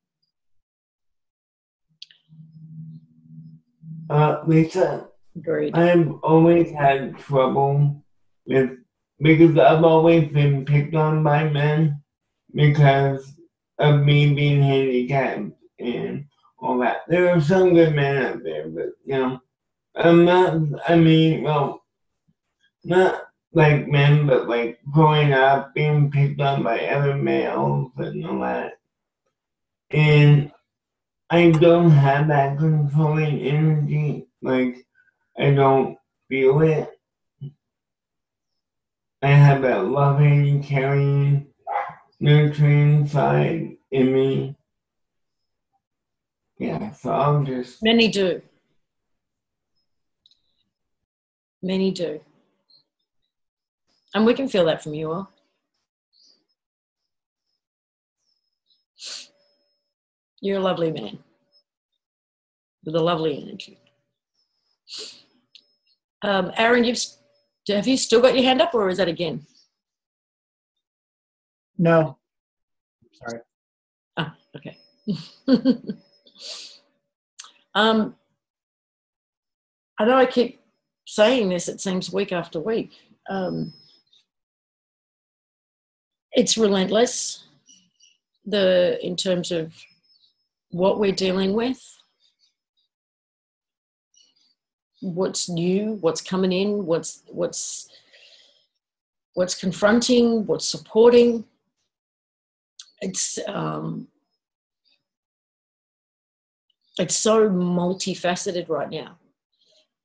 Speaker 3: Lisa,
Speaker 1: Agreed.
Speaker 3: I've always had trouble because I've always been picked on by men because of me being handicapped and all that. There are some good men out there, but not like men, but like growing up, being picked on by other males and all that. And I don't have that controlling energy. Like, I don't feel it. I have that loving, caring, nurturing side in me. Yeah, so I'll just...
Speaker 1: Many do. Many do. And we can feel that from you all. You're a lovely man with a lovely energy. Aaron, have you still got your hand up, or is that again?
Speaker 2: No. Sorry.
Speaker 1: Ah, okay. I know I keep saying this, it seems week after week. It's relentless, in terms of what we're dealing with, what's new, what's coming in, what's confronting, what's supporting. It's so multifaceted right now.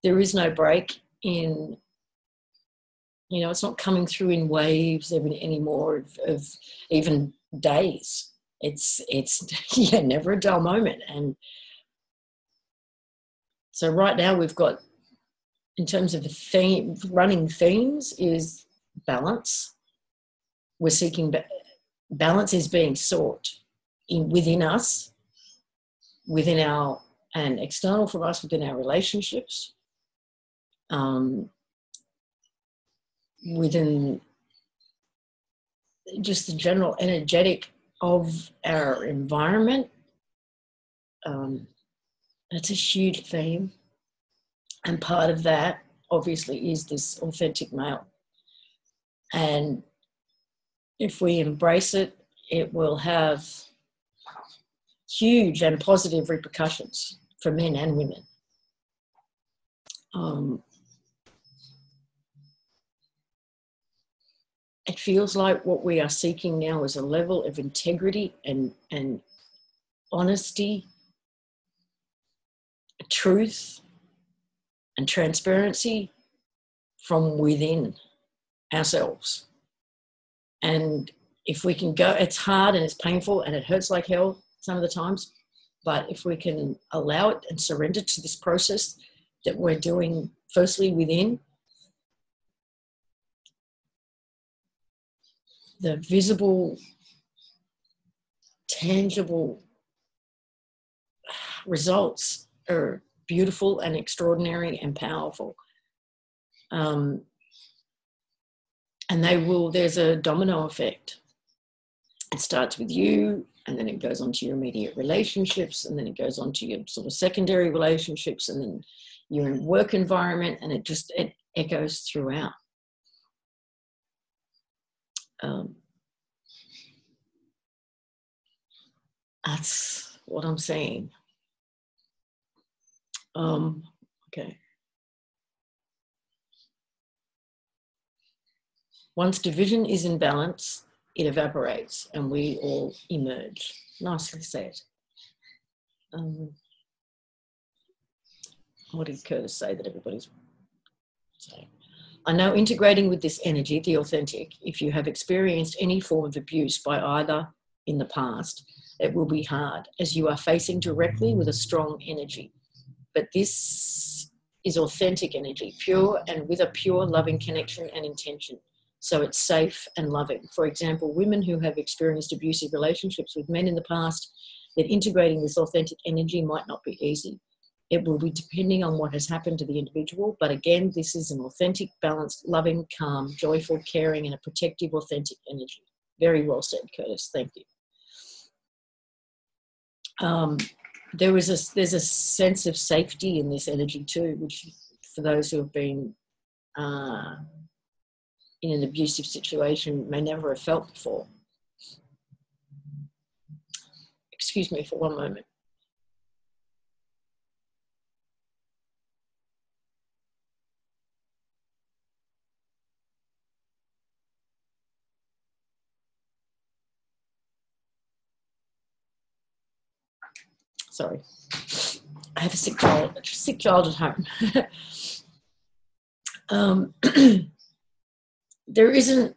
Speaker 1: There is no break in, it's not coming through in waves anymore of even days. It's never a dull moment. And so right now we've got, in terms of the running themes, is balance. We're seeking balance is being sought within us, and external from us, within our relationships, within just the general energetic of our environment. That's a huge theme. And part of that, obviously, is this authentic male. And if we embrace it, it will have huge and positive repercussions for men and women. It feels like what we are seeking now is a level of integrity and honesty, truth and transparency from within ourselves. And if we can go, it's hard and it's painful and it hurts like hell some of the times, but if we can allow it and surrender to this process that we're doing firstly within, the visible, tangible results are beautiful and extraordinary and powerful. And there's a domino effect. It starts with you, and then it goes on to your immediate relationships, and then it goes on to your sort of secondary relationships, and then your work environment, and it echoes throughout. That's what I'm saying. Okay. Once division is in balance, it evaporates and we all emerge. Nicely said. What did Curtis say that everybody's saying? I know integrating with this energy, the authentic, if you have experienced any form of abuse by either in the past, it will be hard as you are facing directly with a strong energy. But this is authentic energy, pure and with a pure loving connection and intention. So it's safe and loving. For example, women who have experienced abusive relationships with men in the past, that integrating this authentic energy might not be easy. It will be depending on what has happened to the individual. But again, this is an authentic, balanced, loving, calm, joyful, caring, and a protective, authentic energy. Very well said, Curtis. Thank you. There's a sense of safety in this energy too, which for those who have been in an abusive situation may never have felt before. Excuse me for one moment. Sorry, I have a sick child at home. There isn't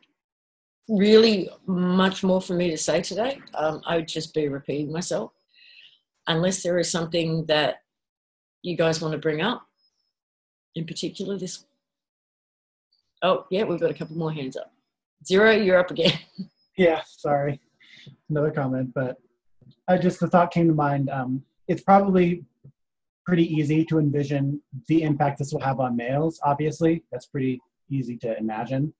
Speaker 1: really much more for me to say today. I would just be repeating myself, unless there is something that you guys want to bring up in particular. Oh yeah, we've got a couple more hands up. Zero, you're up again.
Speaker 2: Yeah, sorry, another comment, but the thought came to mind. It's probably pretty easy to envision the impact this will have on males. Obviously, that's pretty easy to imagine.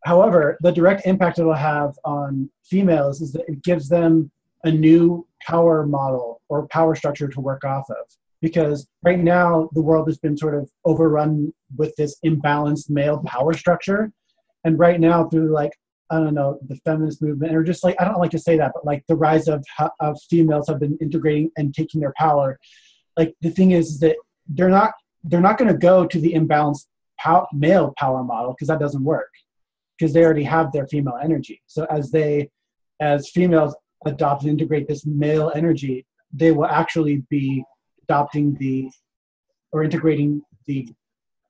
Speaker 2: However, the direct impact it will have on females is that it gives them a new power model or power structure to work off of. Because right now, the world has been sort of overrun with this imbalanced male power structure. And right now, through the feminist movement, or just I don't like to say that, but the rise of females have been integrating and taking their power. The thing is that they're not going to go to the imbalanced male power model, because that doesn't work, because they already have their female energy. So as females adopt and integrate this male energy, they will actually be adopting integrating the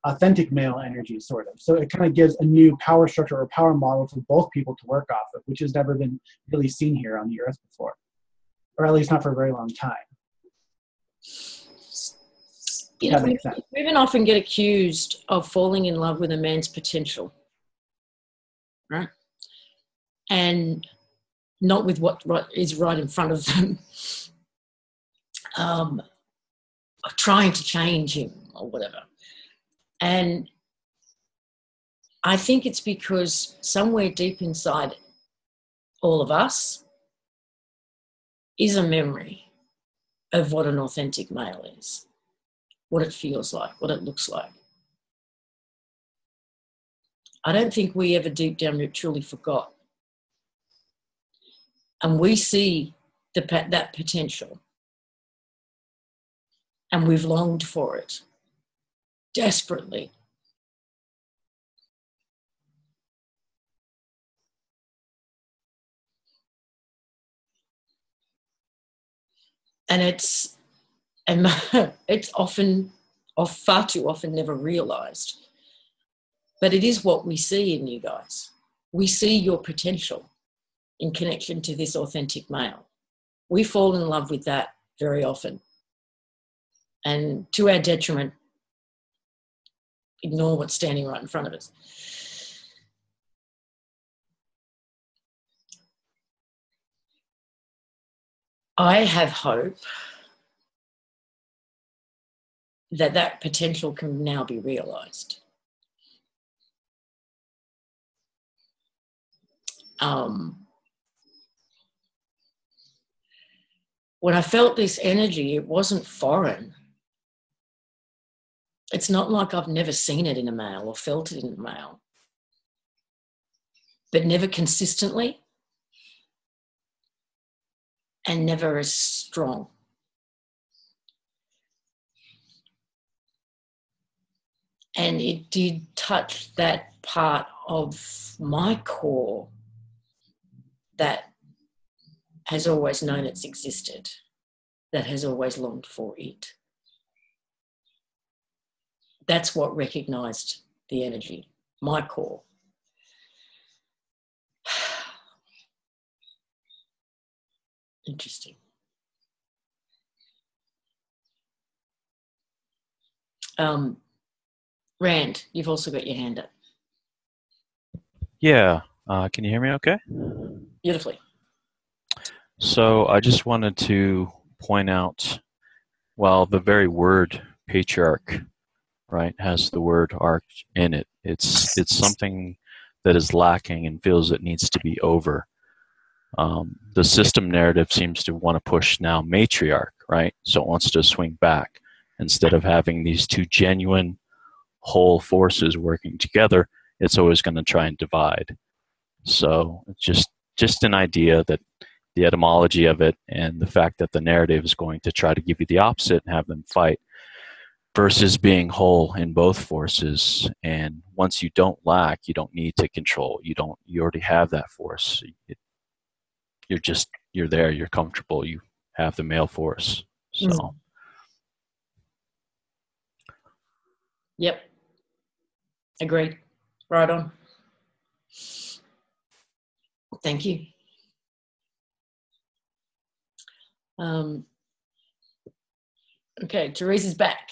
Speaker 2: authentic male energy, sort of. So it kind of gives a new power structure or power model for both people to work off of, which has never been really seen here on the earth before, or at least not for a very long time. That makes sense.
Speaker 1: Women often get accused of falling in love with a man's potential, right? And not with what is right in front of them, trying to change him or whatever. And I think it's because somewhere deep inside all of us is a memory of what an authentic male is, what it feels like, what it looks like. I don't think we ever deep down truly forgot and we see that potential, and we've longed for it desperately. And it's often, or far too often, never realised. But it is what we see in you guys. We see your potential in connection to this authentic male. We fall in love with that very often. And to our detriment, ignore what's standing right in front of us. I have hope that potential can now be realised. When I felt this energy, it wasn't foreign. It's not like I've never seen it in a male or felt it in a male, but never consistently and never as strong. And it did touch that part of my core that has always known it's existed, that has always longed for it. That's what recognised the energy, my core. Interesting. Rand, you've also got your hand up.
Speaker 8: Yeah. Can you hear me okay?
Speaker 1: Beautifully.
Speaker 8: So I just wanted to point out, well, the very word patriarch, right, has the word arc in it. It's something that is lacking and feels it needs to be over. The system narrative seems to want to push now matriarch, right? So it wants to swing back. Instead of having these two genuine whole forces working together, it's always going to try and divide. So it's just an idea that the etymology of it and the fact that the narrative is going to try to give you the opposite and have them fight versus being whole in both forces. And once you don't lack, you don't need to control. You already have that force. You're there, you're comfortable, you have the male force. So.
Speaker 1: Yep. Agreed. Right on. Thank you. Okay, Teresa's back.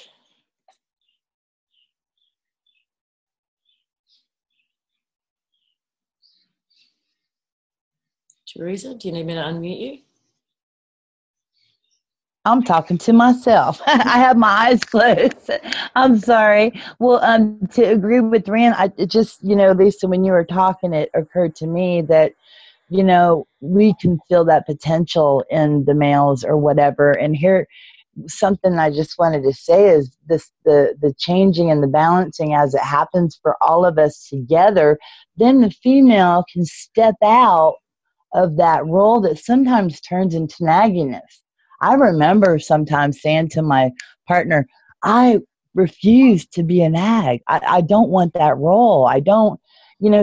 Speaker 1: Teresa, do you need me to unmute you?
Speaker 6: I'm talking to myself. I have my eyes closed. I'm sorry. Well, to agree with Rand, it just, Lisa, when you were talking, it occurred to me that, we can feel that potential in the males or whatever. And here, something I just wanted to say is the changing and the balancing as it happens for all of us together, then the female can step out of that role that sometimes turns into nagginess. I remember sometimes saying to my partner, I refuse to be a nag. I don't want that role. I don't,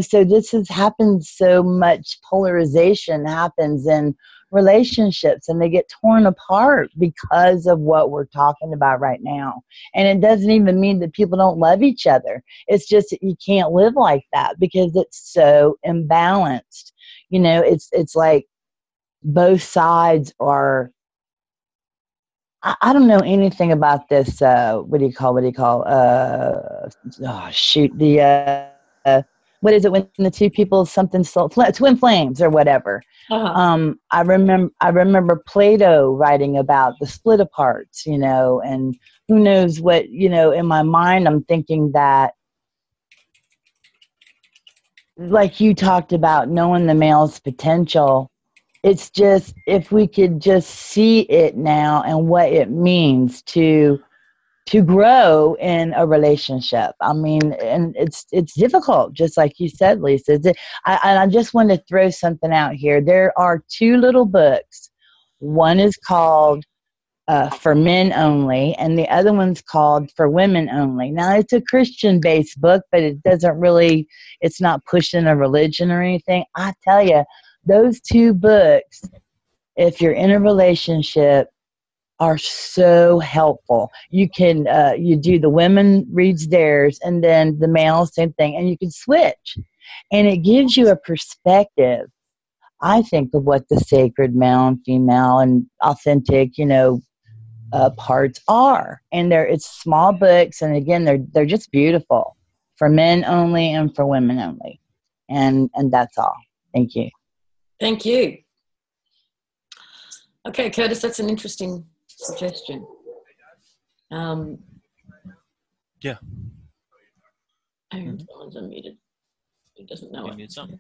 Speaker 6: so this has happened, so much polarization happens in relationships and they get torn apart because of what we're talking about right now. And it doesn't even mean that people don't love each other. It's just that you can't live like that because it's so imbalanced. It's like both sides are, I don't know anything about this. What do you call? What is it when the two people twin flames or whatever?
Speaker 1: Uh-huh.
Speaker 6: I remember Plato writing about the split aparts, and who knows what, in my mind, I'm thinking that, like you talked about, knowing the male's potential. It's just, if we could just see it now and what it means to to grow in a relationship. I mean, and it's difficult, just like you said, Lisa. I just want to throw something out here. There are 2 little books. One is called For Men Only, and the other one's called For Women Only. Now, it's a Christian-based book, but it doesn't really, it's not pushing a religion or anything. I tell you, those 2 books, if you're in a relationship, are so helpful. You can, you do the women reads theirs, and then the male, same thing, and you can switch. And it gives you a perspective, I think, of what the sacred male and female and authentic, parts are. And it's small books, and again, they're just beautiful. For men only and for women only. And that's all. Thank you.
Speaker 1: Thank you. Okay, Curtis, that's an interesting suggestion.
Speaker 8: Yeah.
Speaker 1: Someone's unmuted. He doesn't know it.
Speaker 8: Something.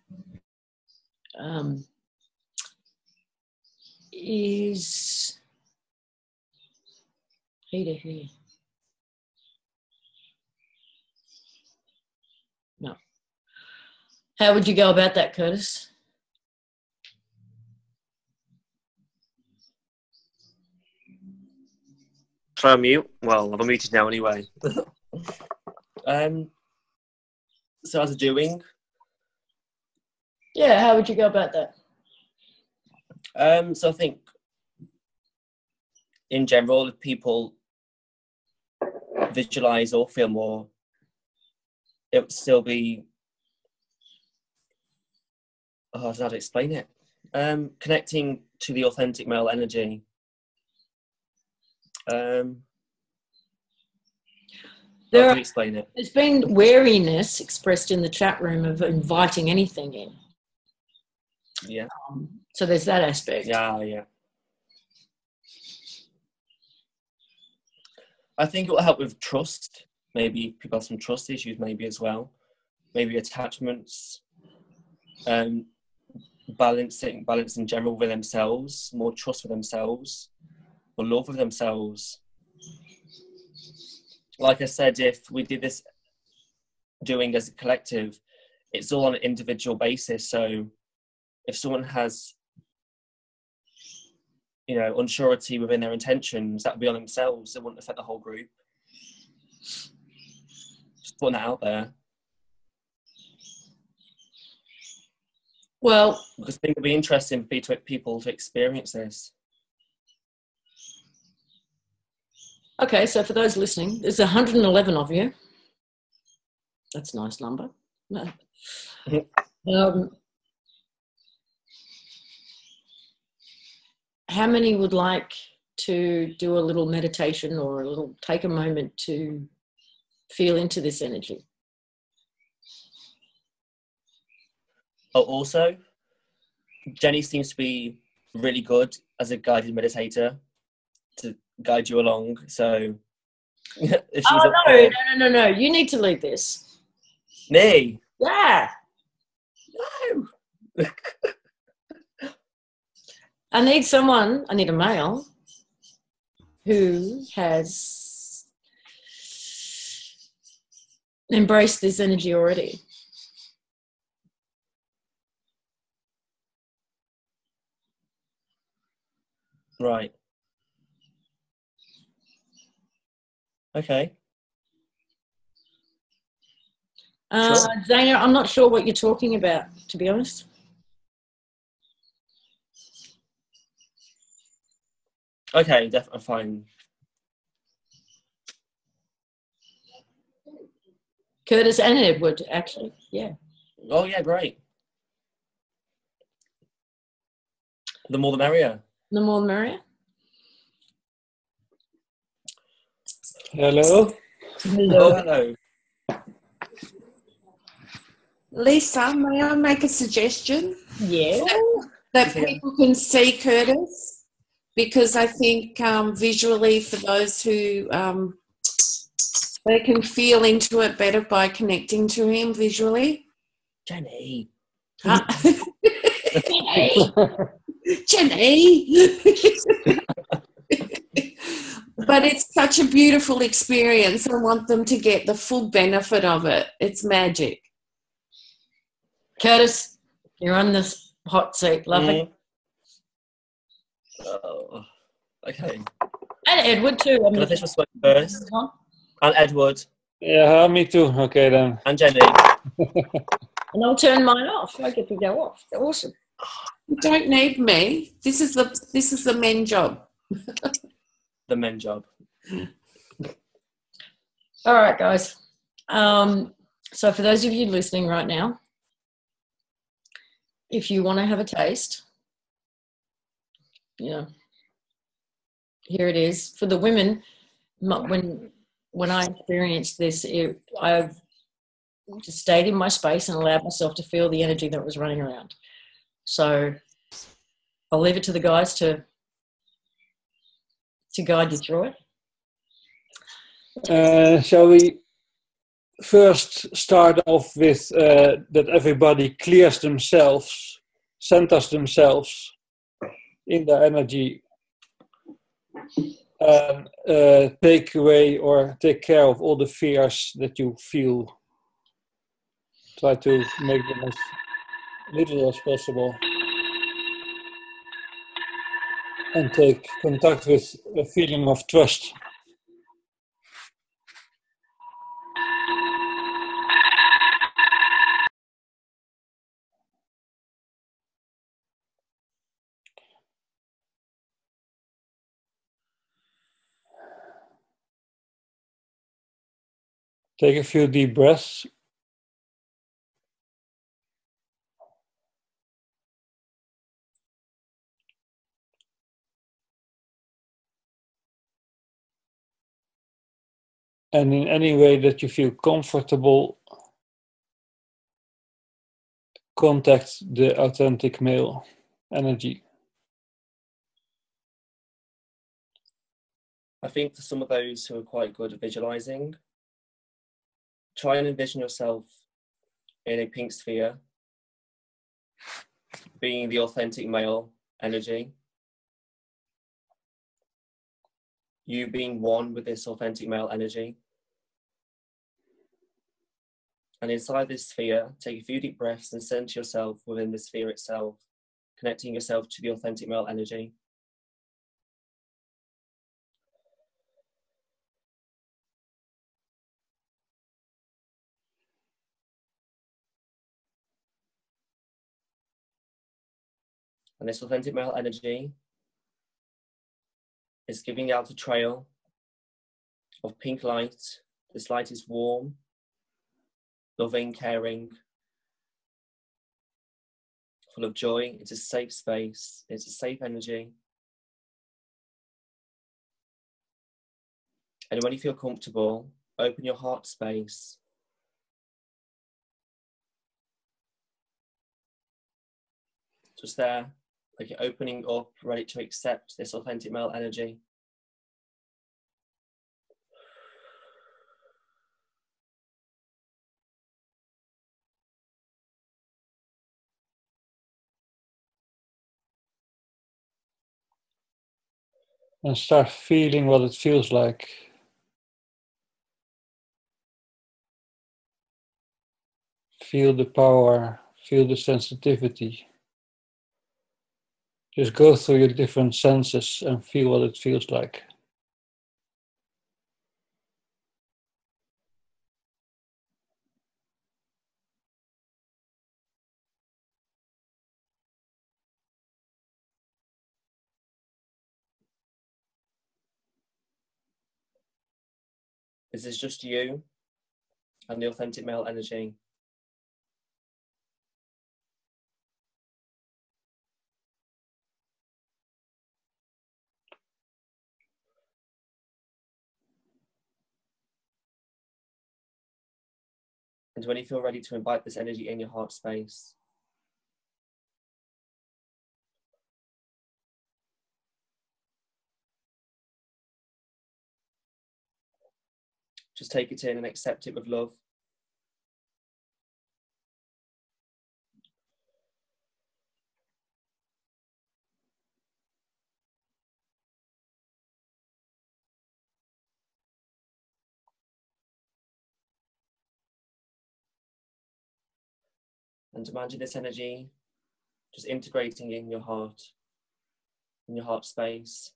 Speaker 1: Is Peter here? No. How would you go about that, Curtis?
Speaker 5: Try on mute. Well, I'm unmuted now anyway. So as a doing?
Speaker 1: Yeah, how would you go about that?
Speaker 5: So I think in general, if people visualize or feel more, it would still be, I don't know how to explain it. Connecting to the authentic male energy. How do you explain it?
Speaker 1: There's been wariness expressed in the chat room of inviting anything in.
Speaker 5: Yeah.
Speaker 1: So there's that aspect.
Speaker 5: Yeah. I think it will help with trust. Maybe people have some trust issues, maybe as well. Maybe attachments, balance in general with themselves, more trust with themselves, or love with themselves. Like I said, if we did this doing as a collective, it's all on an individual basis. So if someone has, unsurety within their intentions, that would be on themselves. It wouldn't affect the whole group. Just putting that out there.
Speaker 1: Well,
Speaker 5: because I think it would be interesting for people to experience this.
Speaker 1: Okay, so for those listening, there's 111 of you. That's a nice number. How many would like to do a little meditation or take a moment to feel into this energy?
Speaker 5: Oh, also, Jenny seems to be really good as a guided meditator to guide you along. So, if she's
Speaker 1: no. You need to lead this.
Speaker 5: Me?
Speaker 1: Yeah.
Speaker 5: No.
Speaker 1: I need a male who has embraced this energy already.
Speaker 5: Right. Okay.
Speaker 1: Sure. Zana, I'm not sure what you're talking about, to be honest.
Speaker 5: Okay, definitely fine.
Speaker 1: Curtis and Edward, actually, yeah.
Speaker 5: Oh, yeah, great. The more the merrier.
Speaker 1: The more the merrier.
Speaker 4: Hello.
Speaker 5: Oh, hello.
Speaker 9: Lisa, may I make a suggestion?
Speaker 1: Yeah.
Speaker 9: That people can see Curtis, because I think visually, for those who they can feel into it better by connecting to him visually.
Speaker 5: Jenny.
Speaker 9: Huh? Jenny. But it's such a beautiful experience. I want them to get the full benefit of it. It's magic.
Speaker 1: Curtis, you're on this hot seat. Lovely.
Speaker 5: Oh, okay.
Speaker 1: And Edward too.
Speaker 5: Can I finish my smoke first? And Edward.
Speaker 4: Yeah, me too. Okay then.
Speaker 5: And Jenny.
Speaker 1: And I'll turn mine off. I get to go off. Awesome.
Speaker 9: You don't need me. This is the men job.
Speaker 5: The men job.
Speaker 1: All right, guys. So for those of you listening right now, if you want to have a taste, here it is. For the women, when I experienced this, I've just stayed in my space and allowed myself to feel the energy that was running around. So I'll leave it to the guys to guide you through it.
Speaker 4: Shall we first start off with that everybody clears themselves, centers themselves in their energy, and take away or take care of all the fears that you feel. Try to make them as little as possible. And take contact with a feeling of trust. Take a few deep breaths. And in any way that you feel comfortable, contact the authentic male energy.
Speaker 5: I think for some of those who are quite good at visualizing, try and envision yourself in a pink sphere, being the authentic male energy. You being one with this authentic male energy. And inside this sphere, take a few deep breaths and center yourself within the sphere itself, connecting yourself to the authentic male energy. And this authentic male energy is giving out a trail of pink light. This light is warm, loving, caring, full of joy. It's a safe space. It's a safe energy. And when you feel comfortable, open your heart space. Just there, like you're opening up, ready to accept this authentic male energy.
Speaker 4: And start feeling what it feels like. Feel the power, feel the sensitivity. Just go through your different senses and feel what it feels like.
Speaker 5: This is just you and the authentic male energy. And when you feel ready to invite this energy in your heart space, just take it in and accept it with love. And imagine this energy just integrating in your heart space.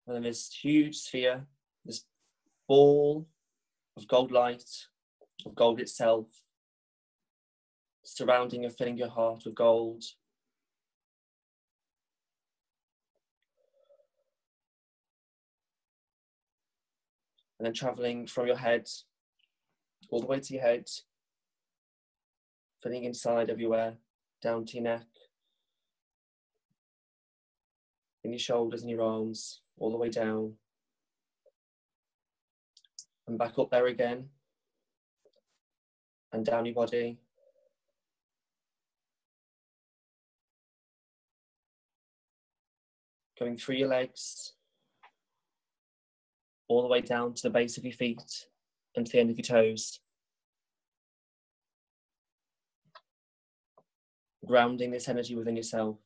Speaker 5: And then this huge sphere, this ball of gold light, of gold itself, surrounding and filling your heart with gold. And then traveling from your head all the way to your head, filling inside everywhere, down to your neck, in your shoulders and your arms, all the way down. And back up there again, and down your body. Going through your legs, all the way down to the base of your feet and to the end of your toes. Grounding this energy within yourself.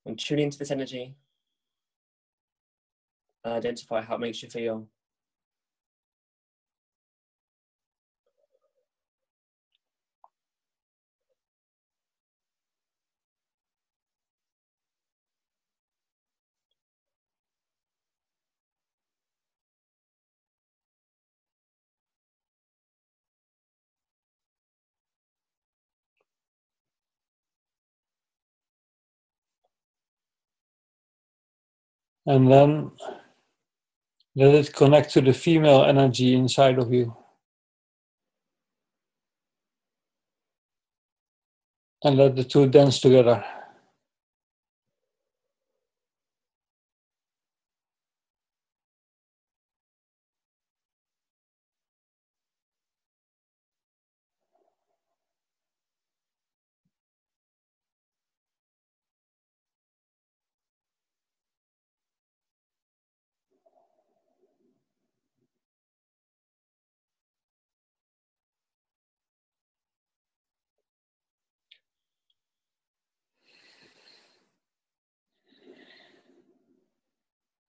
Speaker 5: And tune into this energy and identify how it makes you feel.
Speaker 4: And then let it connect to the female energy inside of you. And let the two dance together.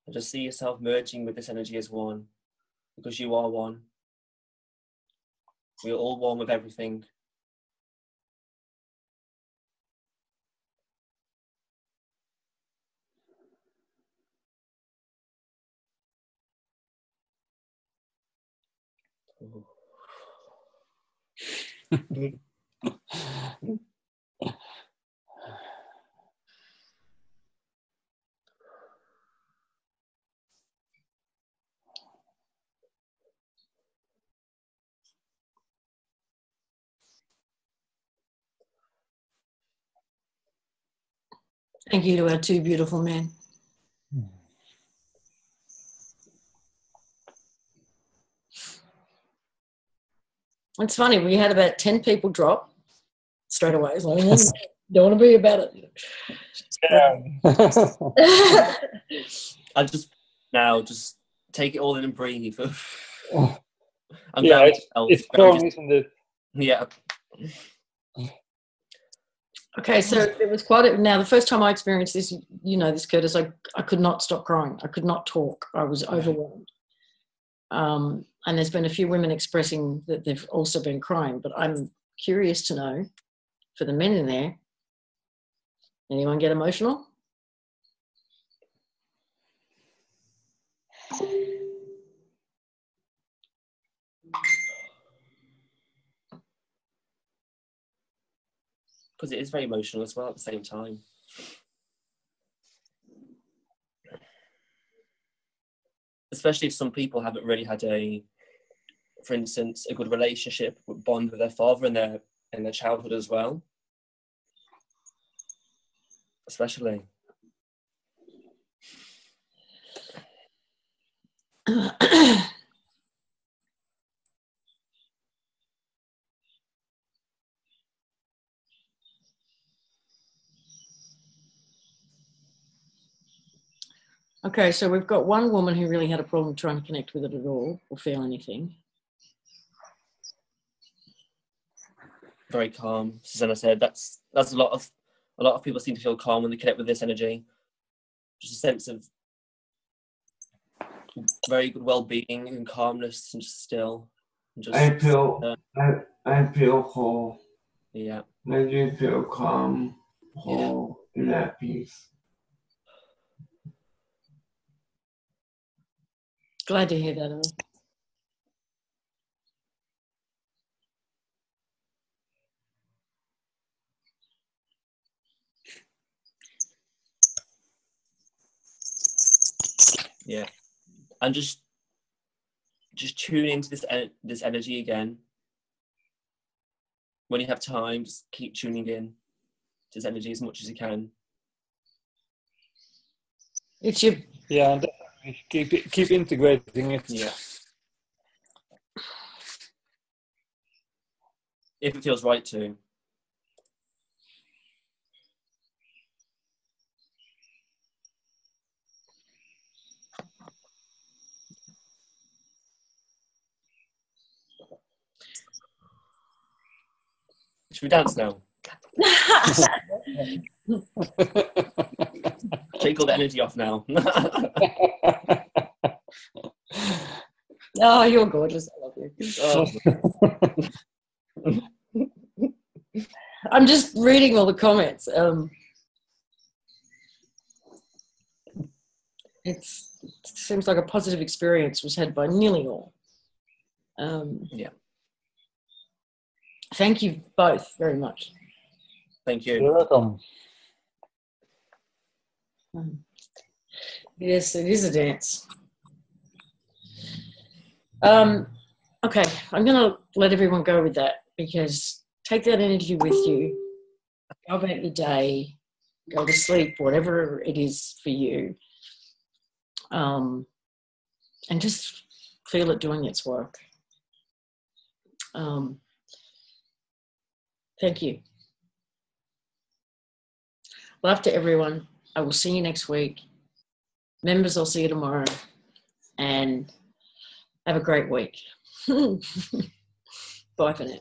Speaker 5: And just see yourself merging with this energy as one, because you are one. We are all one with everything.
Speaker 1: Thank you to our two beautiful men. It's funny, we had about 10 people drop straight away. It's like, don't want to be about it.
Speaker 4: Yeah.
Speaker 5: I just take it all in and breathe. I'm
Speaker 4: Yeah,
Speaker 5: glad
Speaker 4: it's strong, isn't it?
Speaker 5: Yeah.
Speaker 1: Okay, so it was quite now the first time I experienced this, you know, this, Curtis, I could not stop crying. I could not talk. I was overwhelmed. And there's been a few women expressing that they've also been crying, but I'm curious to know, for the men in there, anyone get emotional?
Speaker 5: Because it is very emotional as well at the same time. Especially if some people haven't really had for instance, a good relationship, bond with their father in their childhood as well. Especially.
Speaker 1: Okay, so we've got one woman who really had a problem trying to connect with it at all or feel anything.
Speaker 5: very calm. Susanna said that's a lot of people seem to feel calm when they connect with this energy. Just a sense of very good well-being and calmness and just still. And just,
Speaker 3: I feel whole.
Speaker 5: Yeah.
Speaker 3: I do feel calm, whole, and at peace.
Speaker 1: Glad to hear that, Emma.
Speaker 5: Yeah. And just tune into this energy again. When you have time, just keep tuning in to this energy as much as you can.
Speaker 1: It's your
Speaker 4: Yeah, and keep integrating it.
Speaker 5: Yeah. If it feels right to. Should we dance now? Shake all the energy off now.
Speaker 1: Oh, you're gorgeous. I love you. I'm just reading all the comments. It seems like a positive experience was had by nearly all.
Speaker 5: Yeah.
Speaker 1: Thank you both very much.
Speaker 5: Thank you.
Speaker 4: You're welcome.
Speaker 1: Yes, it is a dance. Okay, I'm going to let everyone go with that, because take that energy with you. Go about your day. Go to sleep, whatever it is for you. And just feel it doing its work. Thank you. Love to everyone. I will see you next week. Members, I'll see you tomorrow. And have a great week. Bye for now.